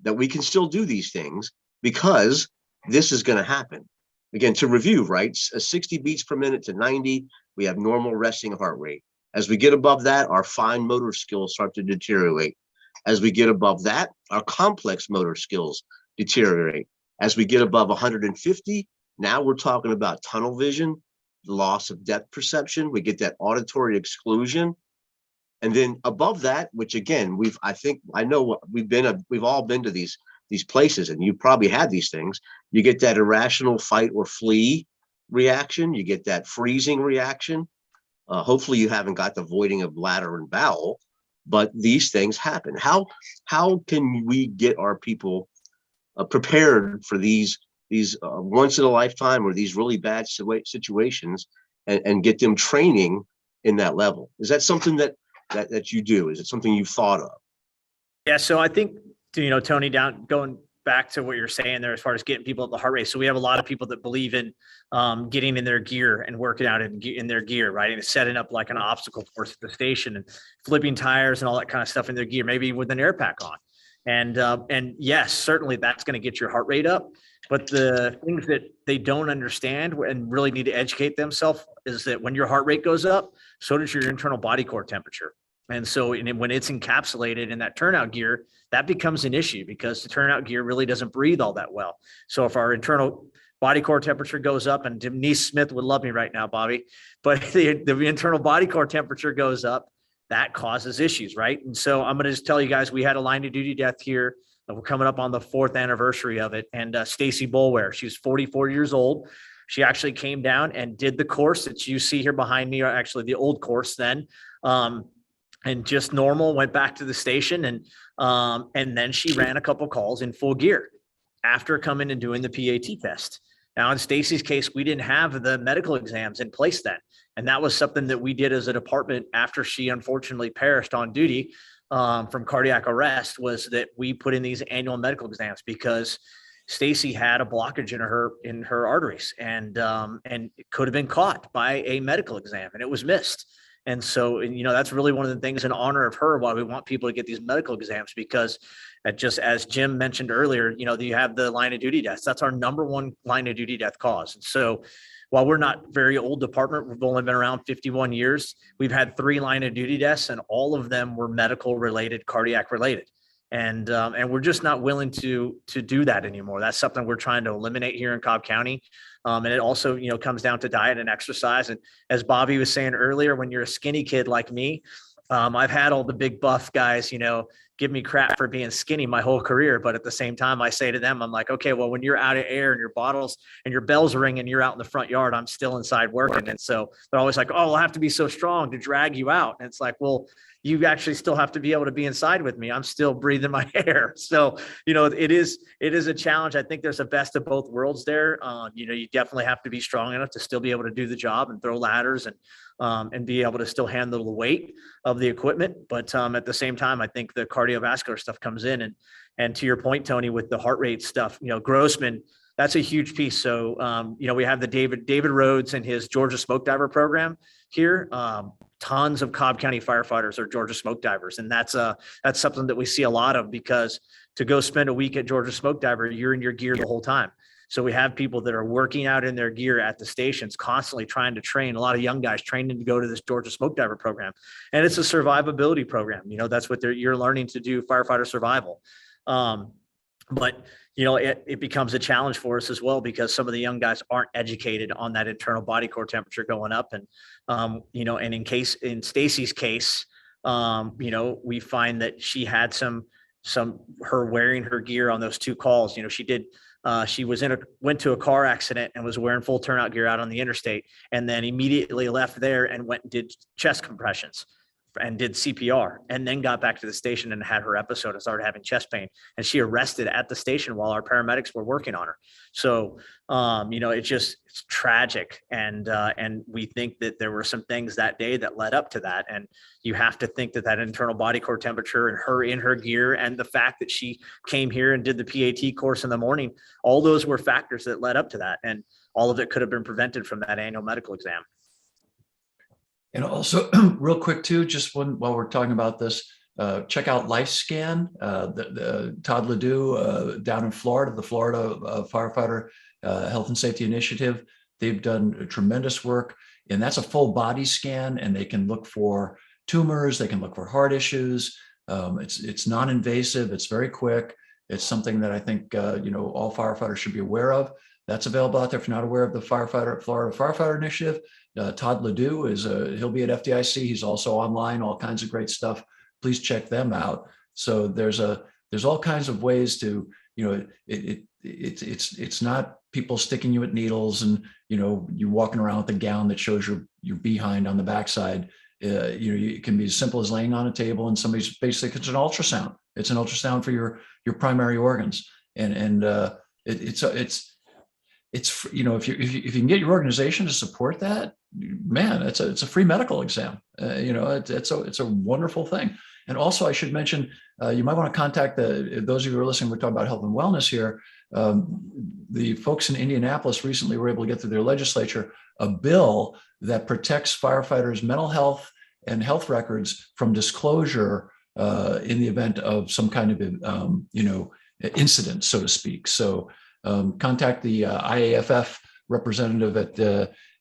that we can still do these things, because this is going to happen. Again, to review, right, 60 beats per minute to 90, we have normal resting heart rate. As we get above that, our fine motor skills start to deteriorate. As we get above that, our complex motor skills deteriorate. As we get above 150, now we're talking about tunnel vision, loss of depth perception. We get that auditory exclusion. And then above that, which again, we've all been to these places, and you probably had these things. You get that irrational fight or flee reaction. You get that freezing reaction. Hopefully you haven't got the voiding of bladder and bowel, but these things happen. How can we get our people prepared for these once in a lifetime or these really bad situations, and get them training in that level? Is that something that you do? Is it something you've thought of? Yeah. So I think, Tony, going back to what you're saying there, as far as getting people at the heart rate. So we have a lot of people that believe in getting in their gear and working out in their gear, right? And setting up like an obstacle course at the station and flipping tires and all that kind of stuff in their gear, maybe with an air pack on. And yes, certainly that's going to get your heart rate up. But the things that they don't understand and really need to educate themselves is that when your heart rate goes up, so does your internal body core temperature. And so when it's encapsulated in that turnout gear, that becomes an issue, because the turnout gear really doesn't breathe all that well. So if our internal body core temperature goes up, and Denise Smith would love me right now, Bobby, but the internal body core temperature goes up, that causes issues, right? And so I'm going to just tell you guys, we had a line of duty death here. We're coming up on the 4th anniversary of it. And Stacy Bolware, she was 44 years old. She actually came down and did the course that you see here behind me, or actually the old course then. And just normal, went back to the station, and then she ran a couple calls in full gear after coming and doing the PAT test. Now in Stacy's case, we didn't have the medical exams in place then. And that was something that we did as a department after she unfortunately perished on duty from cardiac arrest, was that we put in these annual medical exams, because Stacy had a blockage in her arteries, and it could have been caught by a medical exam, and it was missed. And so, that's really one of the things in honor of her, why we want people to get these medical exams, because just as Jim mentioned earlier, you have the line of duty deaths. That's our number one line of duty death cause. And so while we're not very old department, we've only been around 51 years. We've had 3 line of duty deaths, and all of them were medical related, cardiac related. And we're just not willing to do that anymore. That's something we're trying to eliminate here in Cobb County. And it also, comes down to diet and exercise. And as Bobby was saying earlier, when you're a skinny kid like me, I've had all the big buff guys, give me crap for being skinny my whole career. But at the same time, I say to them, I'm like, okay, well, when you're out of air and your bottles and your bells ring and you're out in the front yard, I'm still inside working. And so they're always like, oh, I'll have to be so strong to drag you out. And it's like, well, you actually still have to be able to be inside with me. I'm still breathing my air. So, it is a challenge. I think there's a best of both worlds there. You definitely have to be strong enough to still be able to do the job and throw ladders and be able to still handle the weight of the equipment. But at the same time, I think the cardiovascular stuff comes in. And to your point, Tony, with the heart rate stuff, Grossman, that's a huge piece. So, we have the David Rhodes and his Georgia Smoke Diver program here. Tons of Cobb County firefighters are Georgia smoke divers. And that's something that we see a lot of, because to go spend a week at Georgia Smoke Diver, you're in your gear the whole time. So we have people that are working out in their gear at the stations, constantly trying to train. A lot of young guys training to go to this Georgia Smoke Diver program. And it's a survivability program. That's what you're learning to do, firefighter survival. But it becomes a challenge for us as well, because some of the young guys aren't educated on that internal body core temperature going up. And, and in Stacy's case, we find that she had her wearing her gear on those 2 calls. She went to a car accident and was wearing full turnout gear out on the interstate, and then immediately left there and went and did chest compressions and did CPR, and then got back to the station and had her episode and started having chest pain. And she arrested at the station while our paramedics were working on her. So, it's tragic. And we think that there were some things that day that led up to that. And you have to think that internal body core temperature and her in her gear, and the fact that she came here and did the PAT course in the morning, all those were factors that led up to that. And all of it could have been prevented from that annual medical exam. And also, real quick too, just while we're talking about this, check out LifeScan. Todd Ledoux down in Florida, the Florida Firefighter Health and Safety Initiative. They've done tremendous work, and that's a full body scan, and they can look for tumors, they can look for heart issues. It's non-invasive, it's very quick. It's something that I think all firefighters should be aware of. That's available out there. If you're not aware of the Florida Firefighter Initiative, Todd Ledoux he'll be at FDIC. He's also online, all kinds of great stuff. Please check them out. So there's all kinds of ways to, it's not people sticking you with needles and, you walking around with a gown that shows your behind on the backside. It can be as simple as laying on a table and somebody's basically, it's an ultrasound. It's an ultrasound for your primary organs. And if you can get your organization to support that, man, it's a free medical exam. It's a wonderful thing. And also, I should mention, you might want to contact those of you who are listening. We're talking about health and wellness here. The folks in Indianapolis recently were able to get through their legislature a bill that protects firefighters' mental health and health records from disclosure in the event of some kind of incident, so to speak. So contact the IAFF representative at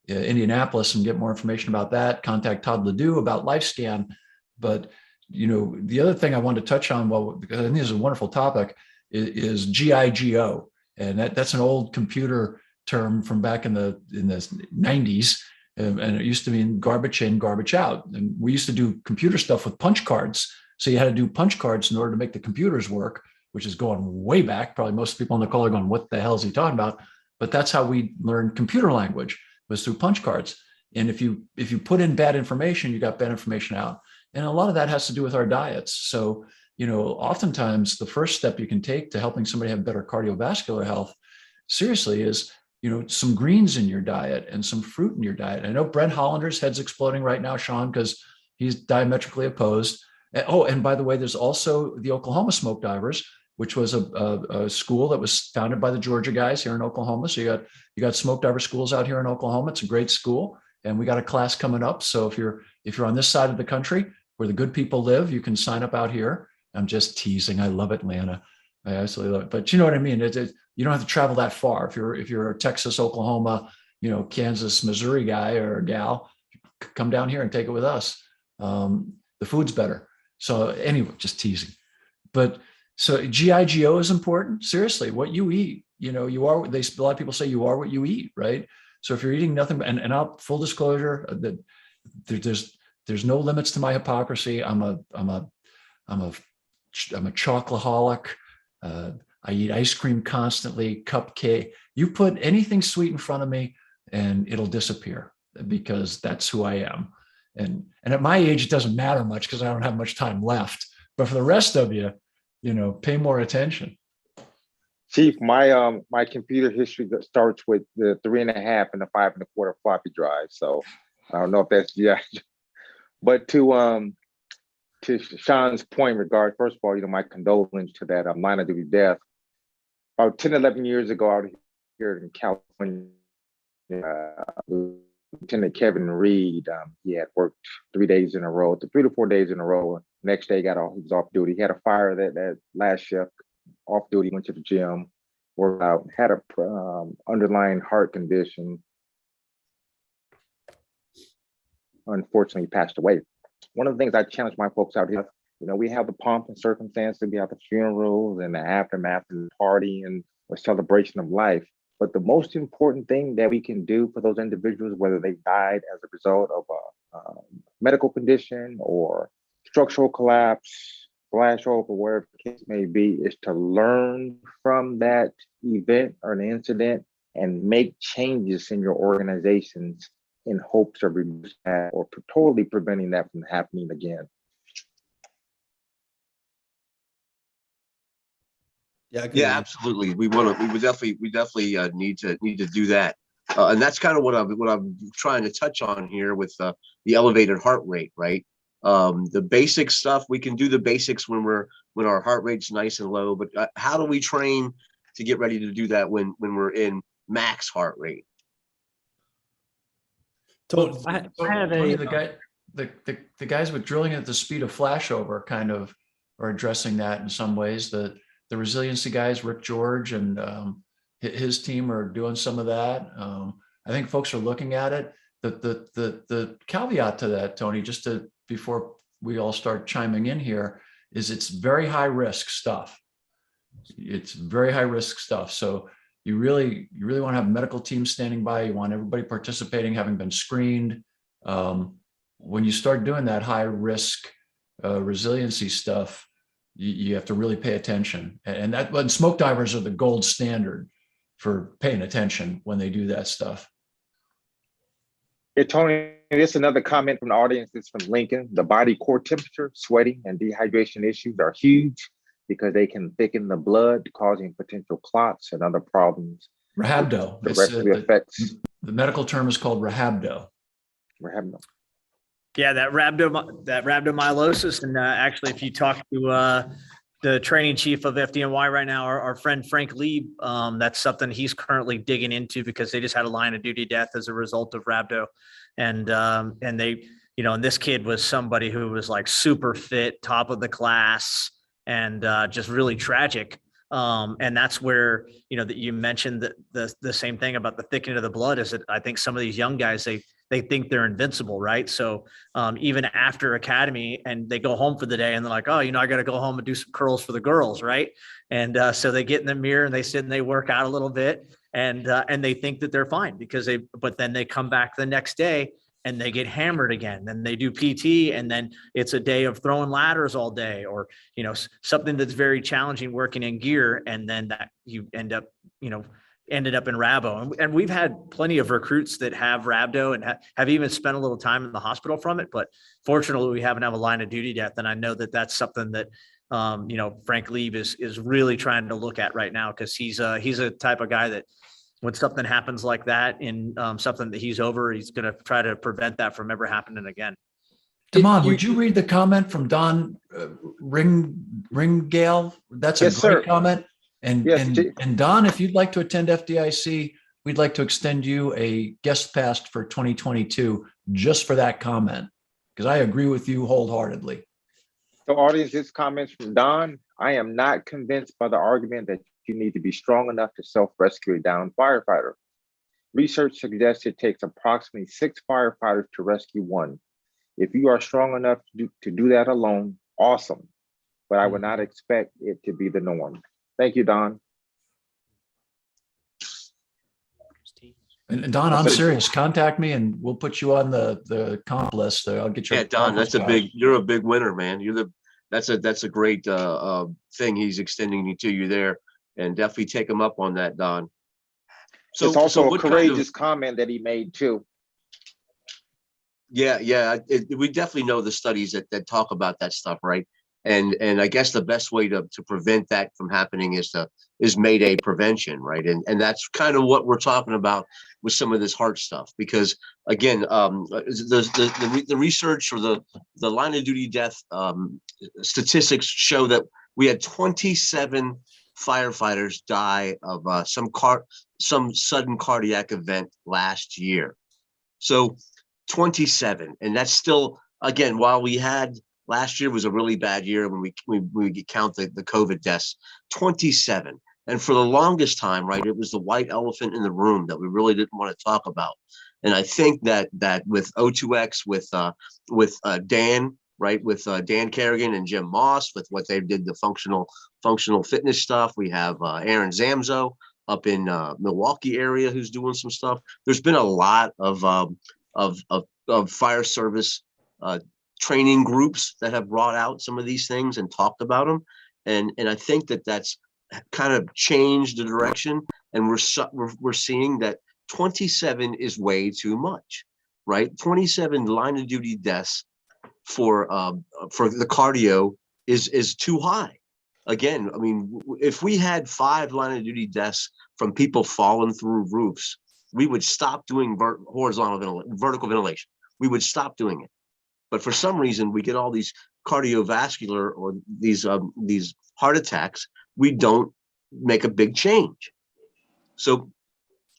Indianapolis and get more information about that. Contact Todd Ledoux about LifeScan. But the other thing I wanted to touch on, because I think this is a wonderful topic, is GIGO, and that's an old computer term from back in the 90s, and it used to mean garbage in, garbage out. And we used to do computer stuff with punch cards, so you had to do punch cards in order to make the computers work, which is going way back. Probably most people on the call are going, "What the hell is he talking about?" But that's how we learned computer language, was through punch cards. And if you put in bad information, you got bad information out. And a lot of that has to do with our diets. So, oftentimes the first step you can take to helping somebody have better cardiovascular health, seriously, is, some greens in your diet and some fruit in your diet. I know Brent Hollander's head's exploding right now, Sean, because he's diametrically opposed. Oh, and by the way, there's also the Oklahoma Smoke Divers, which was a school that was founded by the Georgia guys here in Oklahoma. So you got smoke diver schools out here in Oklahoma. It's a great school, and we got a class coming up. So if you're on this side of the country where the good people live, you can sign up out here. I'm just teasing. I love Atlanta. I absolutely love it. But you know what I mean? You don't have to travel that far. If you're a Texas, Oklahoma, Kansas, Missouri guy or gal, come down here and take it with us. The food's better. So anyway, just teasing. But So GIGO is important. Seriously, what you eat, you know, you are, a lot of people say you are what you eat, right? So if you're eating nothing, and I'll full disclosure that there's no limits to my hypocrisy. I'm a chocoholic. I eat ice cream constantly, cupcake. You put anything sweet in front of me and it'll disappear because that's who I am. And at my age, it doesn't matter much because I don't have much time left. But for the rest of you, you know, pay more attention. Chief, my computer history starts with the 3.5 and the 5.25 floppy drive. So I don't know if that's but to Sean's point in regard, first of all, you know, my condolences to that line of duty death. About 10, 11 years ago, out here in California, Lieutenant Kevin Reed, he had worked 3 days in a row, 3 to 4 days in a row. Next day, he was off duty. He had a fire that last shift, off duty, went to the gym, worked out, had a underlying heart condition. Unfortunately, passed away. One of the things I challenge my folks out here, you know, we have the pomp and circumstance, we have the funerals and the aftermath and the party and a celebration of life. But the most important thing that we can do for those individuals, whether they died as a result of a medical condition or structural collapse, flashover, whatever the case may be, is to learn from that event or an incident and make changes in your organizations in hopes of reducing that or totally preventing that from happening again. Yeah, absolutely. We definitely need to do that. And that's kind of what I'm trying to touch on here with the elevated heart rate, right? The basic stuff, we can do the basics when our heart rate's nice and low, but how do we train to get ready to do that when we're in max heart rate? I have the guys with drilling at the speed of flashover kind of are addressing that in some ways. The resiliency guys, Rick George and his team are doing some of that. I think folks are looking at it. The caveat to that, Tony, just before we all start chiming in here, is it's very high risk stuff. It's very high risk stuff. So you really want to have a medical team standing by. You want everybody participating, having been screened. When you start doing that high risk resiliency stuff, you have to really pay attention. And smoke divers are the gold standard for paying attention when they do that stuff. Hey, Tony, this is another comment from the audience. It's from Lincoln. The body core temperature, sweating, and dehydration issues are huge because they can thicken the blood, causing potential clots and other problems. Rhabdo. The medical term is called rhabdo. Rhabdo. Yeah, that rhabdomyolysis. And actually, if you talk to the training chief of FDNY right now, our friend Frank Lieb, that's something he's currently digging into because they just had a line of duty death as a result of rhabdo. And they, you know, and this kid was somebody who was like super fit, top of the class, and just really tragic. And that's where, you know, that you mentioned that the same thing about the thickening of the blood is that I think some of these young guys, they think they're invincible, right? So even after academy and they go home for the day and they're like, oh, you know, I got to go home and do some curls for the girls, right? And so they get in the mirror and they sit and they work out a little bit and they think that they're fine but then they come back the next day and they get hammered again. Then they do PT and then it's a day of throwing ladders all day or, you know, something that's very challenging working in gear. And then that you ended up in rhabdo. And we've had plenty of recruits that have rhabdo and have even spent a little time in the hospital from it. But fortunately, we haven't have a line of duty death. And I know that that's something that, you know, Frank Lieb is really trying to look at right now because he's a type of guy that when something happens like that in something that he's over, he's going to try to prevent that from ever happening again. Damon, would you read the comment from Don Ringale? That's a great comment. And Don, if you'd like to attend FDIC, we'd like to extend you a guest pass for 2022 just for that comment, because I agree with you wholeheartedly. So audience, this comments from Don. I am not convinced by the argument that you need to be strong enough to self-rescue a downed firefighter. Research suggests it takes approximately 6 firefighters to rescue one. If you are strong enough to do that alone, awesome. but I would not expect it to be the norm. Thank you, Don. And Don, I'm serious. Contact me and we'll put you on the comp list. I'll get your. Yeah, Don, you're a big winner, man. That's a great thing he's extending to you there, and definitely take him up on that, Don. So it's also a courageous comment that he made too. Yeah, we definitely know the studies that talk about that stuff, right? And I guess the best way to prevent that from happening is Mayday prevention, right? And that's kind of what we're talking about with some of this heart stuff, because again, the research or the line of duty death statistics show that we had 27 firefighters die of some sudden cardiac event last year. So 27, and that's still, again, while we had last year was a really bad year when we count the COVID deaths, 27. And for the longest time, right, it was the white elephant in the room that we really didn't want to talk about. And I think that with O2X, with Dan, right, with Dan Kerrigan and Jim Moss, with what they did, the functional fitness stuff. We have Aaron Zamzo up in Milwaukee area who's doing some stuff. There's been a lot of fire service training groups that have brought out some of these things and talked about them, and I think that's kind of changed the direction, and we're seeing that 27 is way too much, right? 27 line of duty deaths for the cardio is too high. Again, I mean, if we had 5 line of duty deaths from people falling through roofs, we would stop doing vertical ventilation. We would stop doing it. But for some reason, we get all these cardiovascular or these heart attacks. We don't make a big change. So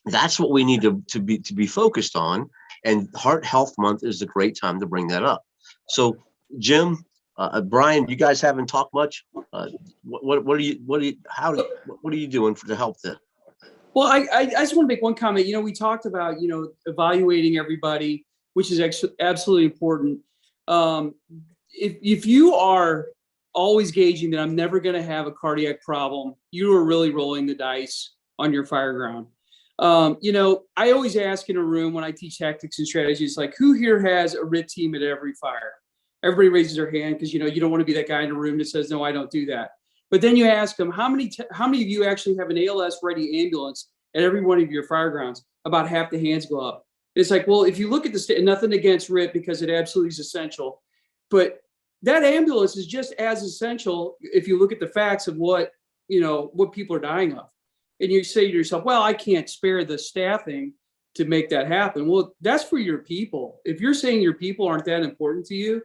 that's what we need to be focused on. And Heart Health Month is a great time to bring that up. So Jim, Brian, you guys haven't talked much. What are you doing to help them? Well, I just want to make one comment. You know, we talked about, evaluating everybody, which is absolutely important. If you are always gauging that I'm never going to have a cardiac problem, you are really rolling the dice on your fire ground. I always ask in a room when I teach tactics and strategies, like, who here has a RIT team at every fire? Everybody raises their hand because, you don't want to be that guy in the room that says, no, I don't do that. But then you ask them, how many of you actually have an ALS ready ambulance at every one of your fire grounds? About half the hands go up. It's like, well, if you look at the nothing against RIT because it absolutely is essential, but that ambulance is just as essential if you look at the facts of what people are dying of. And you say to yourself, well, I can't spare the staffing to make that happen. Well, that's for your people. If you're saying your people aren't that important to you,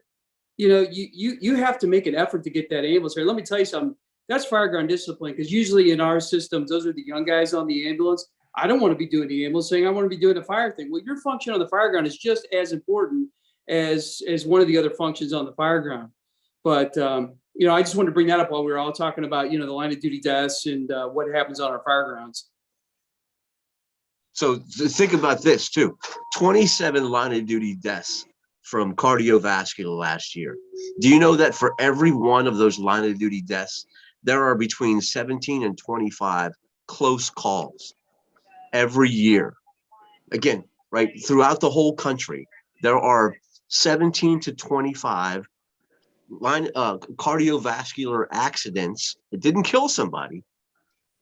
you have to make an effort to get that ambulance there. Let me tell you something. That's fireground discipline, because usually in our systems, those are the young guys on the ambulance. I don't want to be doing the ambulance thing. I want to be doing the fire thing. Well, your function on the fireground is just as important as one of the other functions on the fireground. But, I just wanted to bring that up while we were all talking about, the line of duty deaths and what happens on our firegrounds. So think about this too, 27 line of duty deaths from cardiovascular last year. Do you know that for every one of those line of duty deaths, there are between 17 and 25 close calls every year? Again, right, throughout the whole country, there are 17 to 25 cardiovascular accidents. It didn't kill somebody,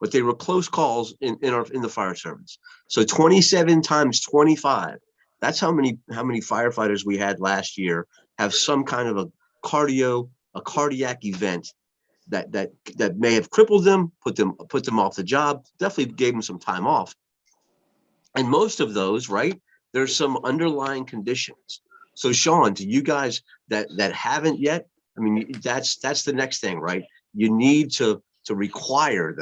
but they were close calls in the fire service. So 27 times 25, that's how many firefighters we had last year have some kind of a cardiac event that may have crippled them, put them off the job, definitely gave them some time off. And most of those, right, there's some underlying conditions. So Sean, to you guys that haven't yet, I mean, that's the next thing, right? You need to require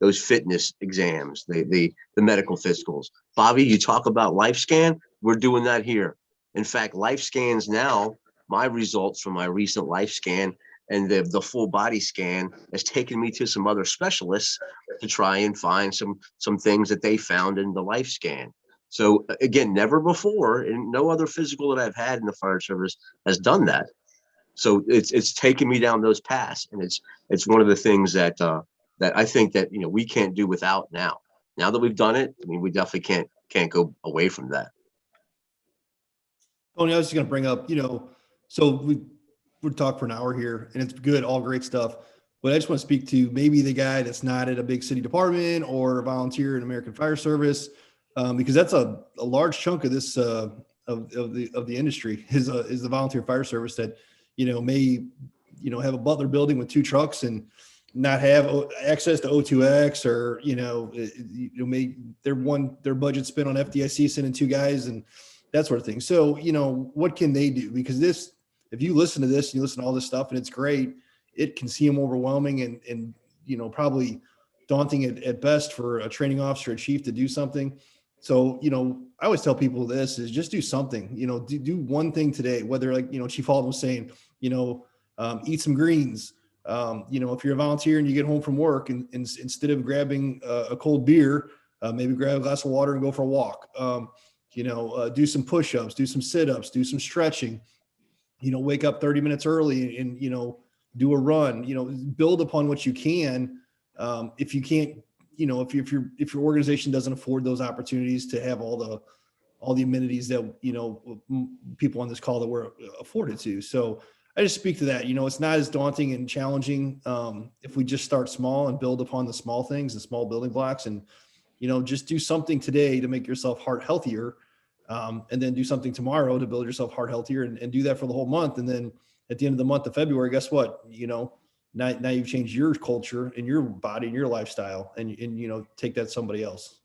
those fitness exams, the medical physicals. Bobby, you talk about LifeScan. We're doing that here. In fact, LifeScans now, my results from my recent LifeScan and the full body scan has taken me to some other specialists to try and find some things that they found in the LifeScan. So again, never before, and no other physical that I've had in the fire service has done that. So it's taken me down those paths, and it's one of the things that that I think that we can't do without now. Now that we've done it, I mean, we definitely can't go away from that. Tony, I was just going to bring up, so we'd talk for an hour here, and it's good, all great stuff. But I just want to speak to maybe the guy that's not at a big city department or a volunteer in American Fire Service, because that's a large chunk of this of the industry is the volunteer fire service that may have a Butler building with 2 trucks and not have access to O2X, or their budget spent on FDIC sending 2 guys and that sort of thing. So what can they do? Because if you listen to this and you listen to all this stuff and it's great, it can seem overwhelming and probably daunting at best for a training officer, a chief to do something. So, I always tell people this is just do something, do one thing today, whether Chief Halton was saying, eat some greens. If you're a volunteer and you get home from work and instead of grabbing a cold beer, maybe grab a glass of water and go for a walk. Do some push-ups, do some sit-ups, do some stretching, wake up 30 minutes early and, do a run, build upon what you can. If you can't, if your organization doesn't afford those opportunities to have all the amenities that, people on this call that we're afforded to. So I just speak to that, it's not as daunting and challenging if we just start small and build upon the small things and small building blocks and, just do something today to make yourself heart healthier, and then do something tomorrow to build yourself heart healthier and do that for the whole month. And then at the end of the month of February, guess what? Now you've changed your culture and your body and your lifestyle and take that to somebody else.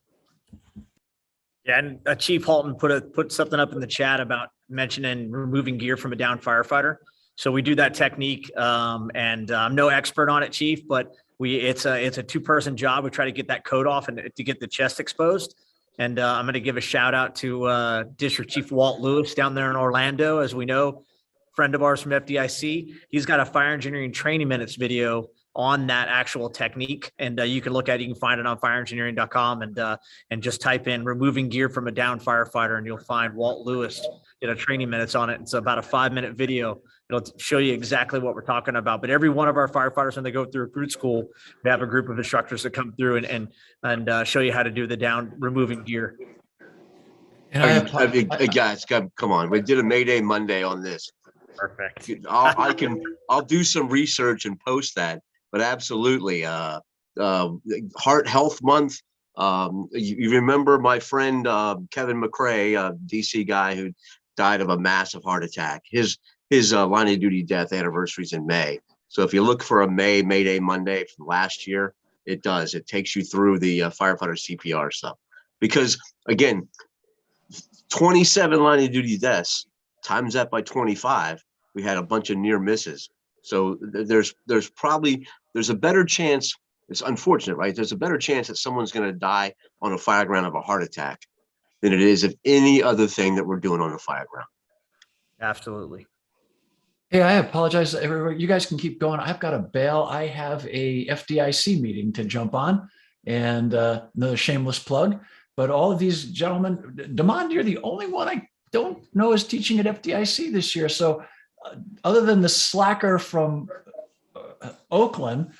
Yeah, and Chief Halton put something up in the chat about mentioning removing gear from a downed firefighter. So we do that technique, and I'm no expert on it, Chief, but it's a 2-person job. We try to get that coat off and to get the chest exposed. And I'm going to give a shout out to District Chief Walt Lewis down there in Orlando, as we know, friend of ours from FDIC. He's got a fire engineering training minutes video on that actual technique. And you can look at it, you can find it on fireengineering.com and just type in removing gear from a downed firefighter and you'll find Walt Lewis did a training minutes on it. It's about a 5-minute video. It'll show you exactly what we're talking about. But every one of our firefighters, when they go through recruit school, we have a group of instructors that come through and show you how to do the down removing gear. And guys, come on. We did a Mayday Monday on this. Perfect. I'll do some research and post that, but absolutely. Heart Health Month. You remember my friend, Kevin McRae, DC guy who died of a massive heart attack. His line of duty death anniversary is in May. So if you look for a Mayday Monday from last year, it takes you through the firefighter CPR stuff, because again, 27 line of duty deaths times that by 25, we had a bunch of near misses. So there's a better chance. It's unfortunate, right? There's a better chance that someone's going to die on a fire ground of a heart attack than it is of any other thing that we're doing on a fire ground. Absolutely. Hey, I apologize, everybody. You guys can keep going. I've got to bail. I have a FDIC meeting to jump on, and another shameless plug. But all of these gentlemen, Damon, you're the only one I don't know is teaching at FDIC this year. So other than the slacker from Oakland,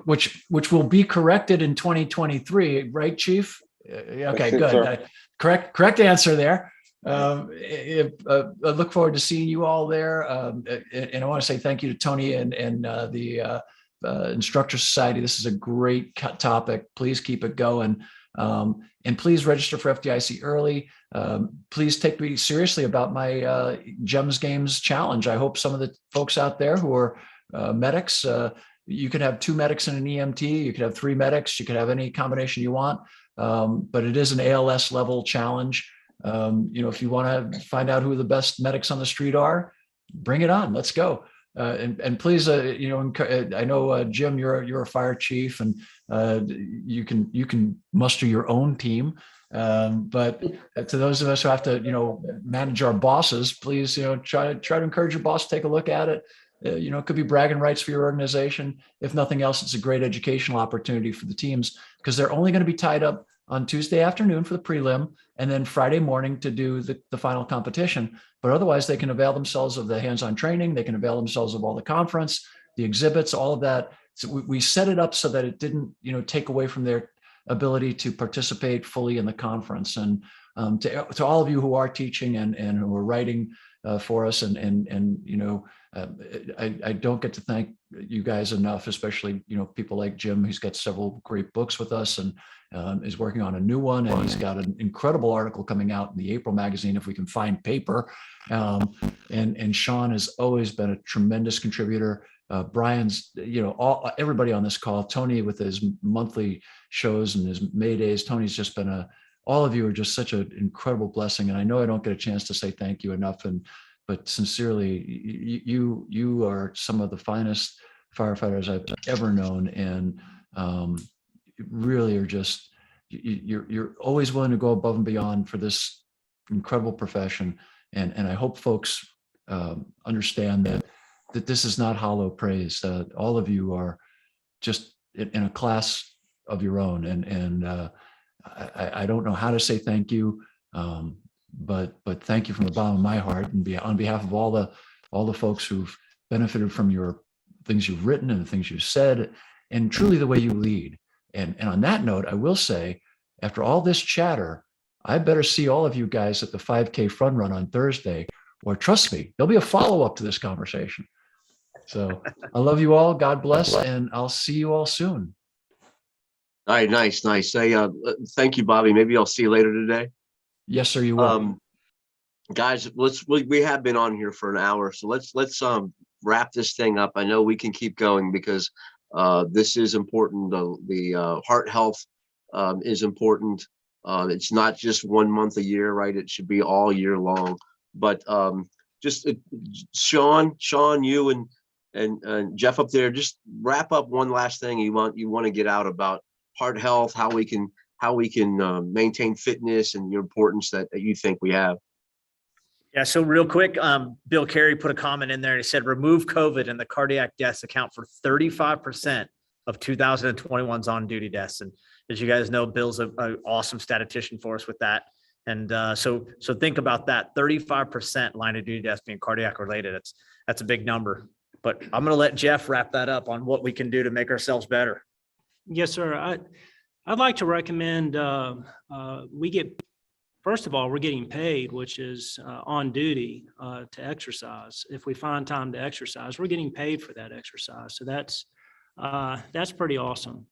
which will be corrected in 2023, right, Chief? Okay, good. Correct answer there. I look forward to seeing you all there. And I want to say thank you to Tony and the Instructor Society. This is a great topic. Please keep it going. And please register for FDIC early. Please take me seriously about my GEMS Games challenge. I hope some of the folks out there who are medics, you could have 2 medics and an EMT, you could have 3 medics, you could have any combination you want, but it is an ALS level challenge. If you want to find out who the best medics on the street are, bring it on. Let's go. And please, I know, Jim, you're a fire chief, and you can muster your own team. But to those of us who have to, manage our bosses, please, try to encourage your boss to take a look at it. It could be bragging rights for your organization. If nothing else, it's a great educational opportunity for the teams, because they're only going to be tied up on Tuesday afternoon for the prelim, and then Friday morning to do the final competition. But otherwise, they can avail themselves of the hands-on training. They can avail themselves of all the conference, the exhibits, all of that. So we set it up so that it didn't, take away from their ability to participate fully in the conference. And to all of you who are teaching and who are writing for us, I don't get to thank you guys enough, especially people like Jim, who's got several great books with us and is working on a new one, and he's got an incredible article coming out in the April magazine if we can find paper. And Sean has always been a tremendous contributor. Brian's, everybody on this call, Tony with his monthly shows and his May days. Tony's just been all of you are just such an incredible blessing. And I know I don't get a chance to say thank you enough. But sincerely, you are some of the finest firefighters I've ever known. And really are just, you're always willing to go above and beyond for this incredible profession. And I hope folks understand that this is not hollow praise. All of you are just in a class of your own. And I don't know how to say thank you, but thank you from the bottom of my heart, and on behalf of all the folks who've benefited from your things you've written and the things you've said, and truly the way you lead. And on that note, I will say, after all this chatter, I better see all of you guys at the 5K Fun Run on Thursday, or trust me, there'll be a follow-up to this conversation. So I love you all. God bless, and I'll see you all soon. All right, nice. Thank you, Bobby. Maybe I'll see you later today. Yes, sir, you will. Guys, we have been on here for an hour, so let's wrap this thing up. I know we can keep going because this is important. The heart health is important. It's not just 1 month a year, right? It should be all year long. But just Sean, you and Jeff up there, just wrap up one last thing you want to get out about heart health, how we can maintain fitness, and the importance that you think we have. Yeah. So real quick, Bill Carey put a comment in there. He said, remove COVID and the cardiac deaths account for 35% of 2021's on-duty deaths. And as you guys know, Bill's an awesome statistician for us with that. And so think about that, 35% line of duty deaths being cardiac related. That's a big number. But I'm going to let Jeff wrap that up on what we can do to make ourselves better. Yes, sir. I'd like to recommend first of all, we're getting paid, which is on duty to exercise. If we find time to exercise, we're getting paid for that exercise. So that's pretty awesome.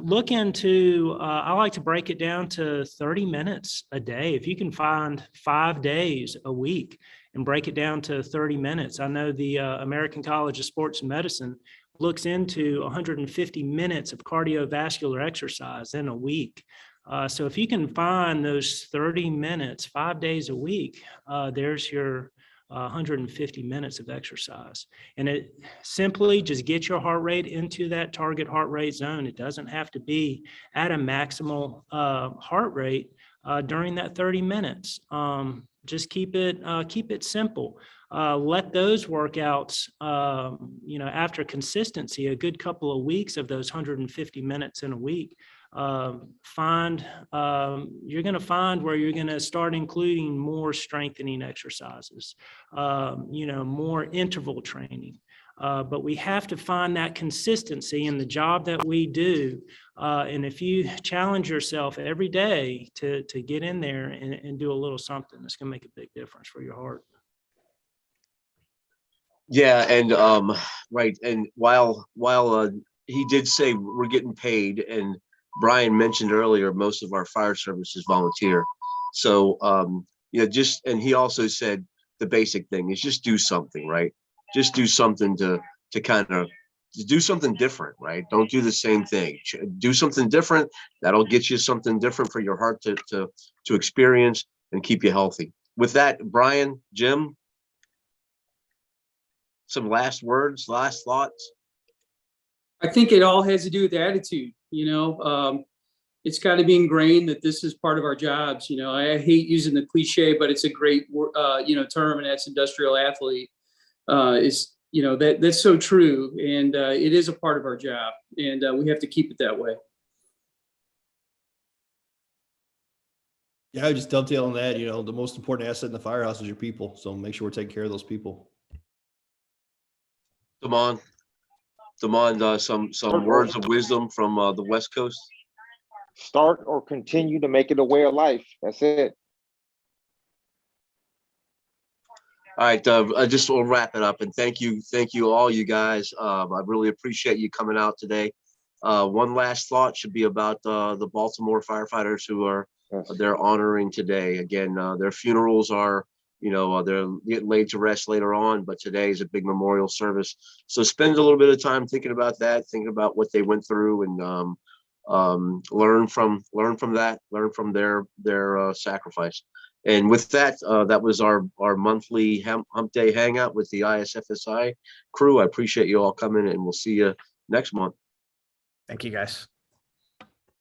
Look into, I like to break it down to 30 minutes a day. If you can find 5 days a week and break it down to 30 minutes. I know the American College of Sports and Medicine looks into 150 minutes of cardiovascular exercise in a week. So if you can find those 30 minutes, 5 days a week, there's your 150 minutes of exercise. And it simply just get your heart rate into that target heart rate zone. It doesn't have to be at a maximal heart rate during that 30 minutes. Just keep it simple. Let those workouts, after consistency, a good couple of weeks of those 150 minutes in a week, you're going to find where you're going to start including more strengthening exercises, more interval training. But we have to find that consistency in the job that we do. And if you challenge yourself every day to get in there and do a little something, it's going to make a big difference for your heart. Yeah, and right. And while he did say we're getting paid, and Brian mentioned earlier, most of our fire service is volunteer. So and he also said the basic thing is just do something, right? Just do something to kind of do something different, right? Don't do the same thing. Do something different. That'll get you something different for your heart to experience and keep you healthy. With that, Brian, Jim, some last words, last thoughts? I think it all has to do with attitude. It's got to be ingrained that this is part of our jobs. I hate using the cliche, but it's a great, term, and that's industrial athlete. That's so true, and it is a part of our job, and we have to keep it that way. Yeah, I would just dovetail on that. You know, the most important asset in the firehouse is your people. So make sure we're taking care of those people. Damon, some words of wisdom from the West Coast. Start or continue to make it a way of life. That's it. All right, I just will wrap it up and thank you all you guys. I really appreciate you coming out today. One last thought should be about the Baltimore firefighters who are they're honoring today. Again, their funerals are, they're getting laid to rest later on, but today is a big memorial service. So spend a little bit of time thinking about that, thinking about what they went through, and learn from that, learn from their sacrifice. And with that, that was our monthly Hump Day Hangout with the ISFSI crew. I appreciate you all coming, and we'll see you next month. Thank you, guys.